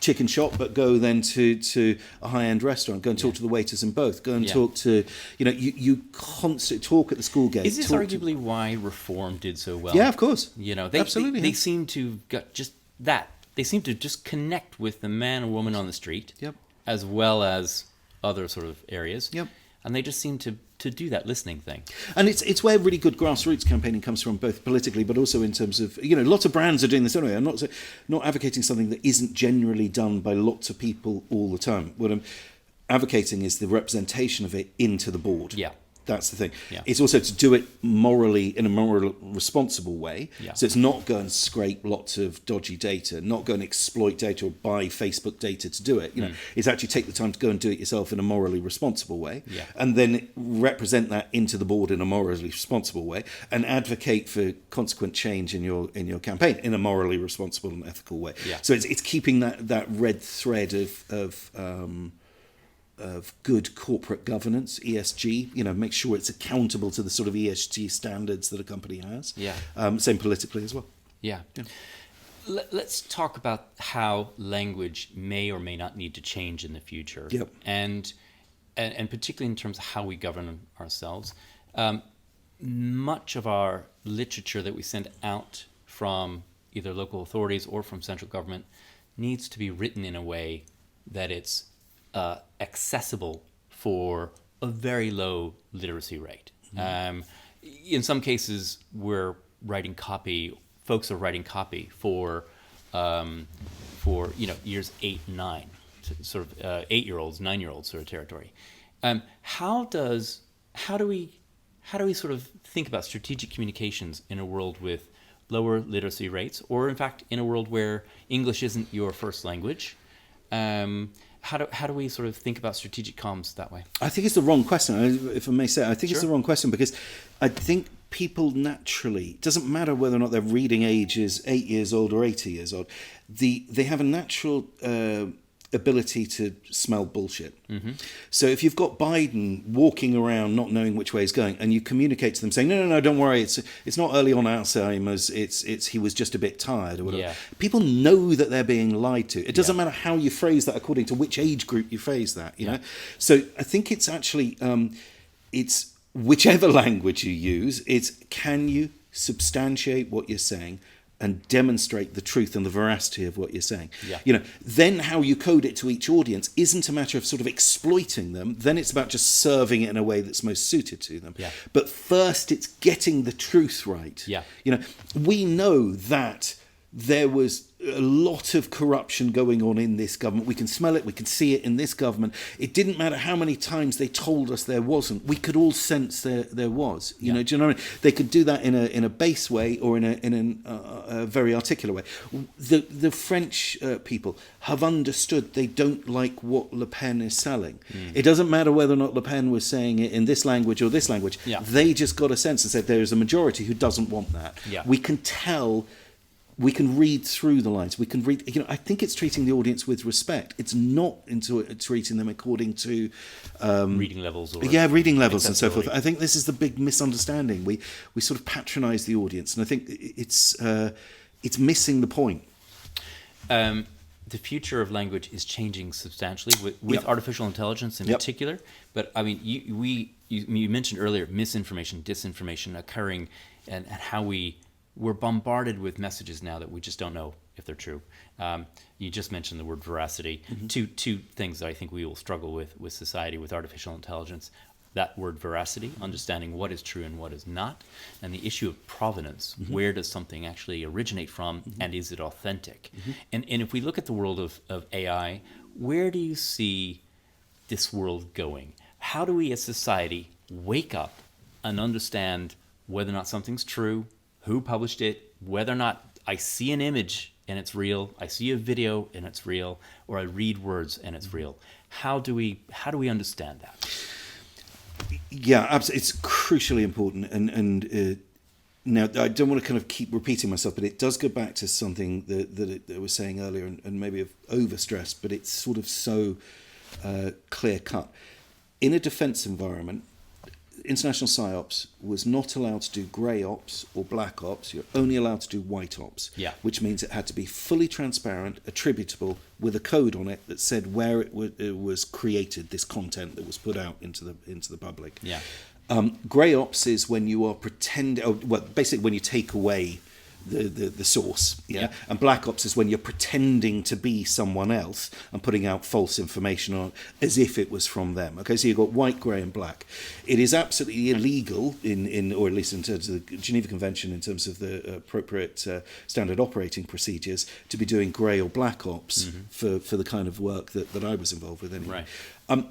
chicken shop, but go then to a high-end restaurant. Go and talk to the waiters in both. Go and talk to, you constantly talk at the school gate. Is this arguably why Reform did so well? Yeah, of course. Absolutely. They seem to got just that. They seem to just connect with the man or woman on the street, as well as other sort of areas. Yep. And they just seem to do that listening thing. And it's where really good grassroots campaigning comes from, both politically, but also in terms of, lots of brands are doing this anyway. I'm not advocating something that isn't generally done by lots of people all the time. What I'm advocating is the representation of it into the board. Yeah. That's the thing. Yeah. It's also to do it morally, in a moral, responsible way. Yeah. So it's not go and scrape lots of dodgy data, not go and exploit data or buy Facebook data to do it. It's actually take the time to go and do it yourself in a morally responsible way, and then represent that into the board in a morally responsible way, and advocate for consequent change in your campaign in a morally responsible and ethical way. Yeah. So it's keeping that red thread of of good corporate governance, ESG. Make sure it's accountable to the sort of ESG standards that a company has. Yeah. Same politically as well. Yeah. Let's talk about how language may or may not need to change in the future. Yep. And particularly in terms of how we govern ourselves. Much of our literature that we send out from either local authorities or from central government needs to be written in a way that it's accessible for a very low literacy rate. In some cases, folks are writing copy for years 8 and 9, sort of 8-year-olds, 9-year-olds sort of territory. How do we sort of think about strategic communications in a world with lower literacy rates, or in fact in a world where English isn't your first language? How do we sort of think about strategic comms that way? I think it's the wrong question, if I may say. I think Sure. it's the wrong question because I think people naturally, it doesn't matter whether or not their reading age is 8 years old or 80 years old, they have a natural ability to smell bullshit. Mm-hmm. So if you've got Biden walking around not knowing which way he's going, and you communicate to them saying, no, don't worry, it's not early on Alzheimer's, it's he was just a bit tired or whatever. Yeah. People know that they're being lied to. It doesn't Yeah. matter how you phrase that according to which age group you phrase that, you know? So I think it's actually, it's whichever language you use, it's can you substantiate what you're saying and demonstrate the truth and the veracity of what you're saying. Yeah. Then how you code it to each audience isn't a matter of sort of exploiting them. Then it's about just serving it in a way that's most suited to them. Yeah. But first, it's getting the truth right. Yeah. We know that there was a lot of corruption going on in this government. We can smell it. We can see it in this government. It didn't matter how many times they told us there wasn't. We could all sense there was. Do you know what I mean? They could do that in a base way or in a very articulate way. The French people have understood they don't like what Le Pen is selling. It doesn't matter whether or not Le Pen was saying it in this language or this language. Yeah. They just got a sense and said there is a majority who doesn't want that. Yeah. We can tell. We can read through the lines. We can read. I think it's treating the audience with respect. It's not treating them according to reading levels. Reading levels and so forth. accessibility. I think this is the big misunderstanding. We sort of patronise the audience, and I think it's missing the point. The future of language is changing substantially with artificial intelligence in particular. But I mean, you mentioned earlier misinformation, disinformation occurring, and how we're bombarded with messages now that we just don't know if they're true. You just mentioned the word veracity. Mm-hmm. Two things that I think we will struggle with society, with artificial intelligence. That word veracity, understanding what is true and what is not, and the issue of provenance. Mm-hmm. Where does something actually originate from, and is it authentic? Mm-hmm. And if we look at the world of AI, where do you see this world going? How do we as society wake up and understand whether or not something's true, who published it, whether or not I see an image and it's real, I see a video and it's real, or I read words and it's real? How do we understand that? Yeah, absolutely. It's crucially important, and now I don't want to kind of keep repeating myself, but it does go back to something that I was saying earlier, and maybe I've overstressed, but it's sort of so clear cut. In a defence environment, international PsyOps was not allowed to do grey ops or black ops. You're only allowed to do white ops, which means it had to be fully transparent, attributable, with a code on it that said where it was created, this content that was put out into the public. Yeah. Grey ops is when you are basically when you take away the source, and black ops is when you're pretending to be someone else and putting out false information on as if it was from them. Okay, so you've got white, grey, and black. It is absolutely illegal in or at least in terms of the Geneva Convention, in terms of the appropriate standard operating procedures, to be doing grey or black ops for the kind of work that I was involved with anyway. Right.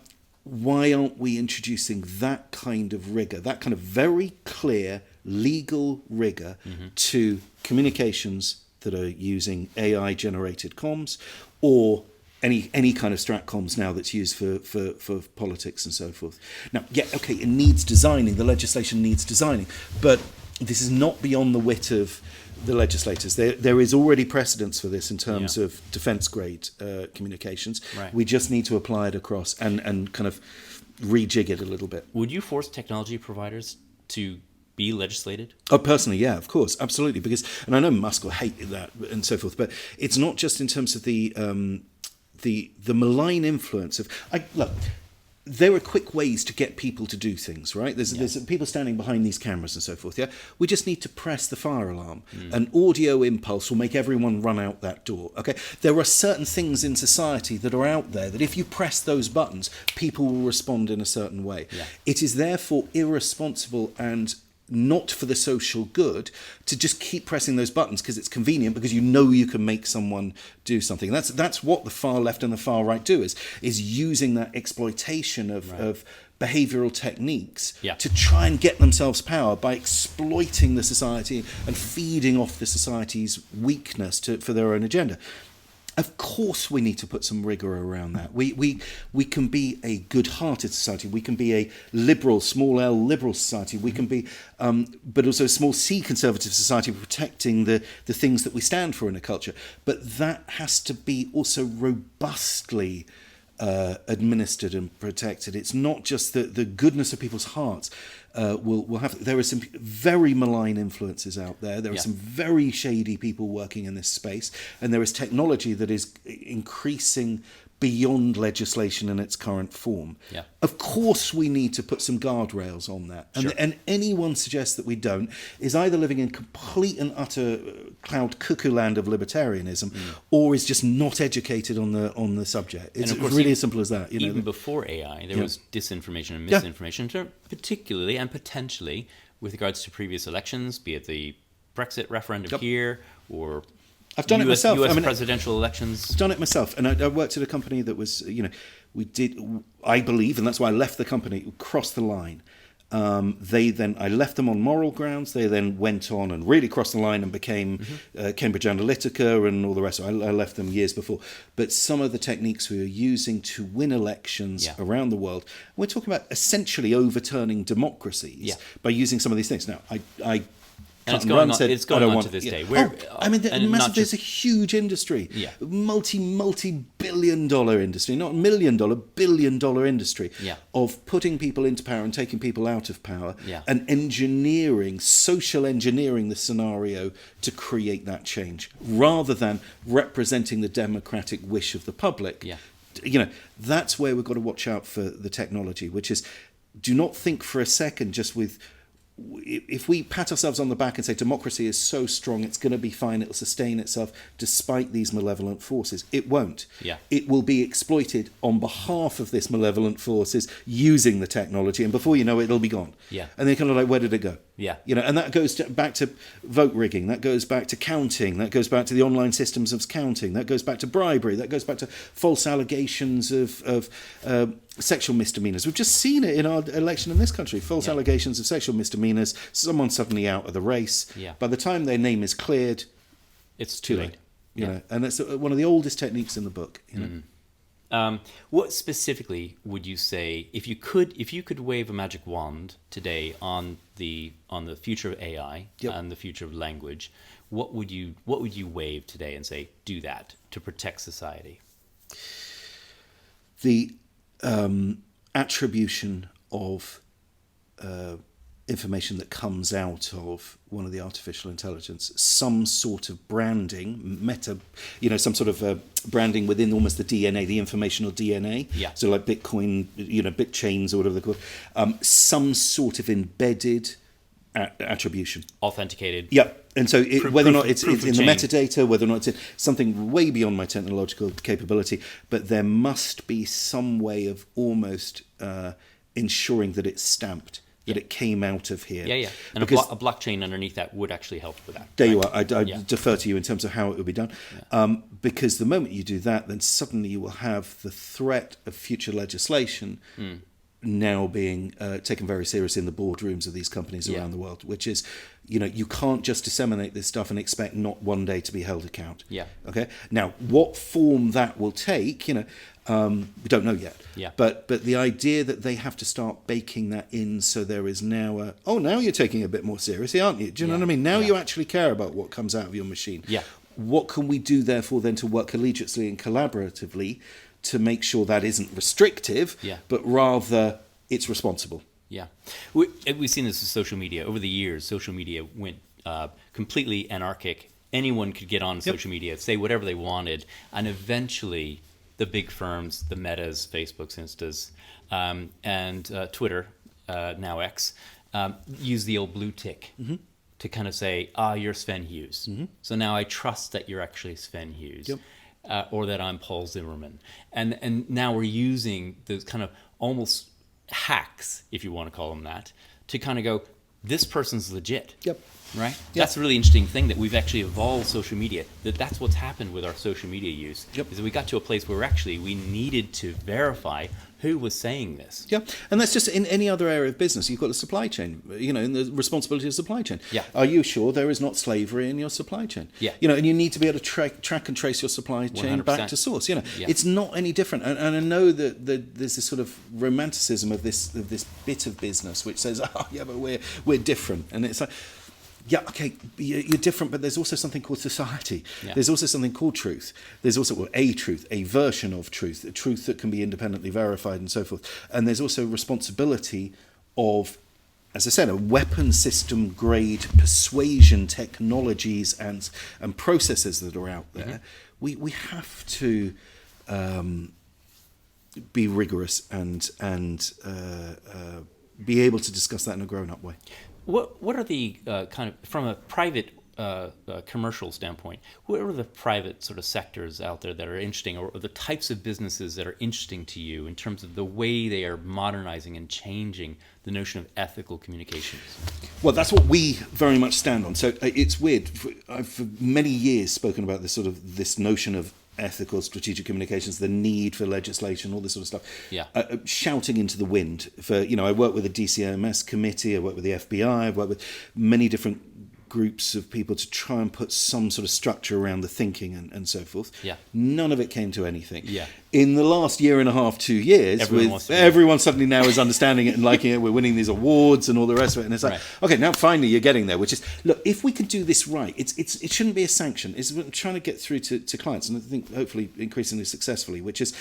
Why aren't we introducing that kind of rigour, that kind of very clear legal rigour to communications that are using AI-generated comms, or any kind of strat comms now that's used for politics and so forth? Now, it needs designing. The legislation needs designing, but this is not beyond the wit of the legislators. There is already precedence for this in terms Yeah. of defence-grade communications. Right. We just need to apply it across and kind of rejig it a little bit. Would you force technology providers to be legislated? Oh, personally, yeah, of course, absolutely. Because, and I know Musk will hate that and so forth, but it's not just in terms of the malign influence of. Look, there are quick ways to get people to do things, right? There's people standing behind these cameras and so forth. Yeah, we just need to press the fire alarm. An audio impulse will make everyone run out that door. Okay, there are certain things in society that are out there that if you press those buttons, people will respond in a certain way. Yeah. It is therefore irresponsible and not for the social good to just keep pressing those buttons because it's convenient, because you know you can make someone do something. That's what the far left and the far right do, is using that exploitation of behavioral techniques to try and get themselves power by exploiting the society and feeding off the society's weakness for their own agenda. Of course, we need to put some rigour around that. We can be a good-hearted society. We can be a liberal, small L liberal society. We can be, but also a small C conservative society, protecting the things that we stand for in a culture. But that has to be also robustly administered and protected. It's not just the goodness of people's hearts. Will have. There are some very malign influences out there. There are some very shady people working in this space, and there is technology that is increasing beyond legislation in its current form. Yeah. Of course, we need to put some guardrails on that. And anyone suggests that we don't is either living in complete and utter cloud cuckoo land of libertarianism, or is just not educated on the subject. It's really as simple as that. Even before AI, there was disinformation and misinformation, particularly and potentially with regards to previous elections, be it the Brexit referendum here or I've done it myself. US presidential elections. I've done it myself, and I worked at a company that was, we did, I believe, and that's why I left the company, crossed the line. I left them on moral grounds. They then went on and really crossed the line and became Cambridge Analytica and all the rest. I left them years before. But some of the techniques we were using to win elections around the world, we're talking about essentially overturning democracies by using some of these things. Now, I and it's going on to this day. There's a huge industry, multi-billion-dollar industry, not $1 million, billion-dollar industry of putting people into power and taking people out of power and social engineering the scenario to create that change, rather than representing the democratic wish of the public. That's where we've got to watch out for the technology, which is, do not think for a second if we pat ourselves on the back and say democracy is so strong, it's going to be fine, it'll sustain itself despite these malevolent forces. It won't. It will be exploited on behalf of this malevolent forces using the technology, and before you know it, it'll be gone. And they're kind of like, where did it go? And that goes back to vote rigging, that goes back to counting, that goes back to the online systems of counting, that goes back to bribery, that goes back to false allegations of sexual misdemeanors. We've just seen it in our election in this country. False allegations of sexual misdemeanors. Someone suddenly out of the race. By the time their name is cleared, it's too late. You know, and that's one of the oldest techniques in the book. What specifically would you say, if you could wave a magic wand today on the future of AI and the future of language, what would you wave today and say, do that to protect society? The attribution of information that comes out of one of the artificial intelligence, some sort of branding, some sort of branding within almost the DNA, the informational DNA. So like Bitcoin, bit chains or whatever they're called, some sort of embedded attribution. Authenticated. And so whether or not it's in the metadata, whether or not it's in something way beyond my technological capability, but there must be some way of almost ensuring that it's stamped, that it came out of here. And a blockchain underneath that would actually help with that. There you are. I defer to you in terms of how it would be done. Because the moment you do that, then suddenly you will have the threat of future legislation now being taken very seriously in the boardrooms of these companies around the world, which is, you can't just disseminate this stuff and expect not one day to be held account. Yeah. Okay. Now, what form that will take, we don't know yet. Yeah. But the idea that they have to start baking that in, so there is now now you're taking it a bit more seriously, aren't you? Do you know what I mean? Now you actually care about what comes out of your machine. Yeah. What can we do, therefore, then to work collegiately and collaboratively to make sure that isn't restrictive, but rather it's responsible? Yeah. We've seen this with social media. Over the years, social media went completely anarchic. Anyone could get on social media, say whatever they wanted, and eventually the big firms, the Metas, Facebooks, Instas, and Twitter, now X, use the old blue tick to kind of say, you're Sven Hughes. So now I trust that you're actually Sven Hughes. Or that I'm Paul Zimmerman. And now we're using those kind of almost hacks, if you want to call them that, to kind of go, this person's legit. Right? That's a really interesting thing, that we've actually evolved social media. That's what's happened with our social media use. Is that we got to a place where we needed to verify who was saying this. And that's just in any other area of business. You've got the supply chain, in the responsibility of supply chain. Are you sure there is not slavery in your supply chain? And you need to be able to track and trace your supply chain 100%. back to source. It's not any different. And I know that there's this sort of romanticism of this bit of business which says, but we're different. And it's like, okay, you're different, but there's also something called society. There's also something called truth. There's also a truth, a version of truth, a truth that can be independently verified and so forth. And there's also responsibility of, as I said, a weapon system grade persuasion technologies and processes that are out there. We have to be rigorous and be able to discuss that in a grown-up way. What are the kind of, from a private commercial standpoint, what are the private sort of sectors out there that are interesting, or the types of businesses that are interesting to you in terms of the way they are modernizing and changing the notion of ethical communications? Well, that's what we very much stand on. So it's weird. I've for many years spoken about this notion of ethical strategic communications, the need for legislation, all this sort of stuff, shouting into the wind. I work with the DCMS committee, I work with the FBI, I've worked with many different groups of people to try and put some sort of structure around the thinking and so forth. None of it came to anything. In the last year and a half, 2 years, everyone suddenly now is understanding it and liking it. We're winning these awards and all the rest of it. And it's like, okay, now finally you're getting there, which is, look, if we can do this right, it shouldn't be a sanction. It's trying to get through to clients, and I think hopefully increasingly successfully, which is,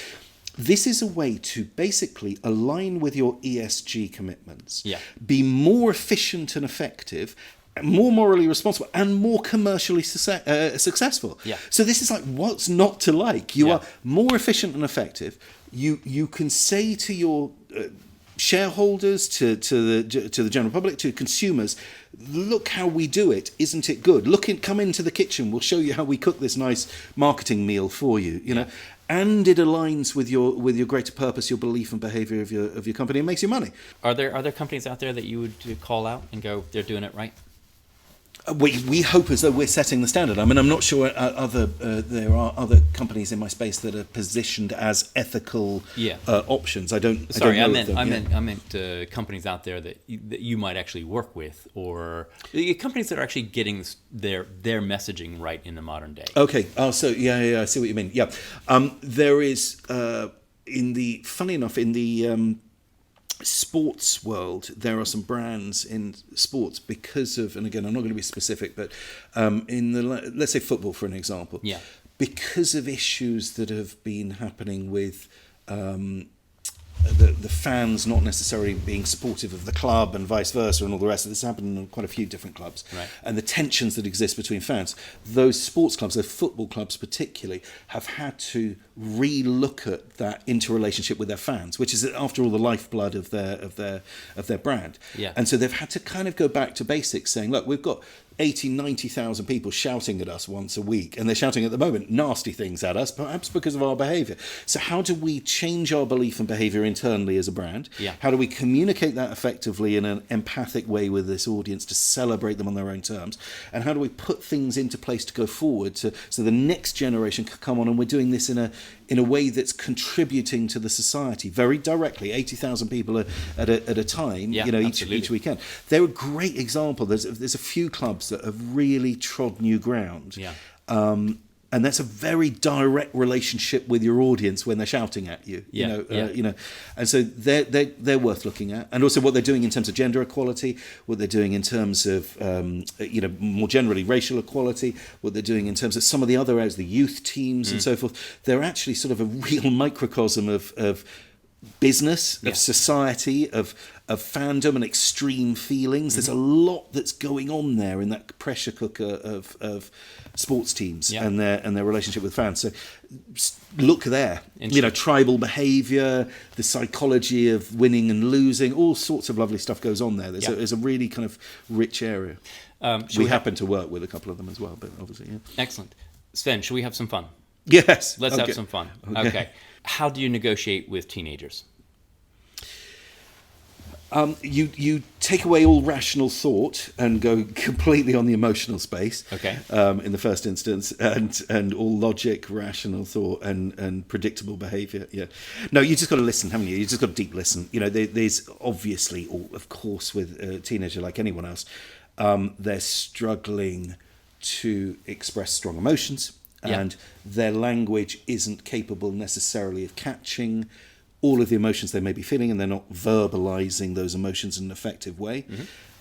this is a way to basically align with your ESG commitments, be more efficient and effective, more morally responsible, and more commercially successful. So this is like, what's not to like? You are more efficient and effective. You can say to your shareholders, to the general public, to consumers, look how we do it. Isn't it good? Come into the kitchen. We'll show you how we cook this nice marketing meal for you. Know. And it aligns with your greater purpose, your belief and behaviour of your company, and makes you money. Are there companies out there that you would call out and go, they're doing it right? We hope as though we're setting the standard. I mean, I'm not sure there are other companies in my space that are positioned as ethical options. I meant companies out there that you might actually work with, or companies that are actually getting their messaging right in the modern day. Okay. I see what you mean. There is funny enough, in the sports world, there are some brands in sports because of, and again, I'm not going to be specific, but let's say football, for an example, because of issues that have been happening with the fans not necessarily being supportive of the club and vice versa and all the rest of this happened in quite a few different clubs, and the tensions that exist between fans, those sports clubs, those football clubs particularly, have had to re-look at that interrelationship with their fans, which is after all the lifeblood of their brand. And so they've had to kind of go back to basics, saying, look, we've got 90,000 people shouting at us once a week, and they're shouting at the moment nasty things at us, perhaps because of our behaviour. So how do we change our belief and behaviour internally as a brand? How do we communicate that effectively in an empathic way with this audience to celebrate them on their own terms? And how do we put things into place to go forward so the next generation can come on? And we're doing this in in a way that's contributing to the society very directly. 80,000 people at a time, each weekend. They're a great example. There's a few clubs that have really trod new ground. Yeah. And that's a very direct relationship with your audience when they're shouting at you. And so they're worth looking at. And also what they're doing in terms of gender equality, what they're doing in terms of more generally racial equality, what they're doing in terms of some of the other areas, the youth teams and so forth. They're actually sort of a real microcosm of business, of society, of fandom and extreme feelings. There's a lot that's going on there in that pressure cooker of sports teams and their relationship with fans. So look there. Tribal behaviour, the psychology of winning and losing, all sorts of lovely stuff goes on there. There's a really kind of rich area. We happen to work with a couple of them as well, but obviously, Excellent. Sven, shall we have some fun? Yes. Let's have some fun. Okay. How do you negotiate with teenagers? You take away all rational thought and go completely on the emotional space. Okay. In the first instance, and all logic, rational thought, and predictable behaviour. Yeah. No, you just got to listen, haven't you? You just got to deep listen. There's obviously, of course, with a teenager like anyone else, they're struggling to express strong emotions, and their language isn't capable necessarily of catching all of the emotions they may be feeling, and they're not verbalizing those emotions in an effective way.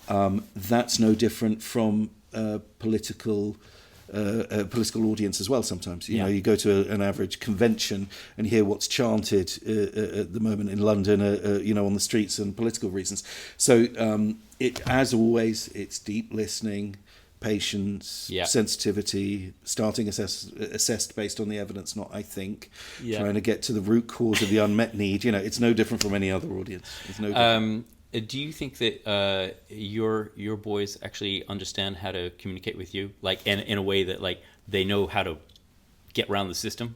That's no different from a political audience as well. Sometimes you go to an average convention and hear what's chanted at the moment in London, on the streets and political reasons. So as always, it's deep listening, patience, sensitivity, starting assessed based on the evidence, not I think, trying to get to the root cause of the unmet need. It's no different from any other audience. It's no different. Do you think that your boys actually understand how to communicate with you, like in a way that like they know how to get around the system?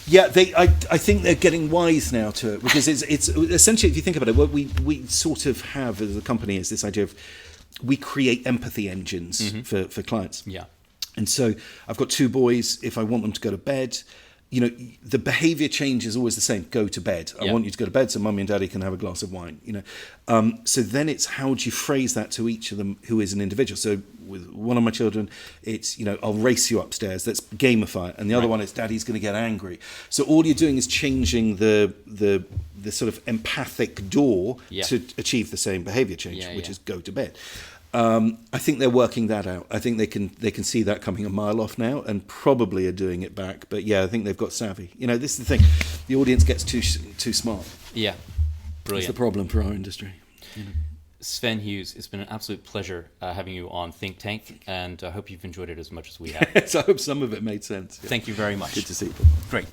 Yeah, I think they're getting wise now to it, because it's essentially, if you think about it, what we sort of have as a company is this idea of we create empathy engines for clients. Yeah. And so I've got two boys. If I want them to go to bed, the behavior change is always the same. Go to bed. I want you to go to bed so mummy and daddy can have a glass of wine. So then it's how do you phrase that to each of them who is an individual. So with one of my children, it's, I'll race you upstairs. Let's gamify it. And the other one is daddy's going to get angry. So all you're doing is changing the sort of empathic door to achieve the same behavior change, which is go to bed. I think they're working that out. I think they can see that coming a mile off now, and probably are doing it back. But I think they've got savvy. This is the thing: the audience gets too smart. Yeah, brilliant. It's the problem for our industry. Sven Hughes, it's been an absolute pleasure having you on Think Tank, and I hope you've enjoyed it as much as we have. Yes, I hope some of it made sense. Thank you very much. Good to see you. Great.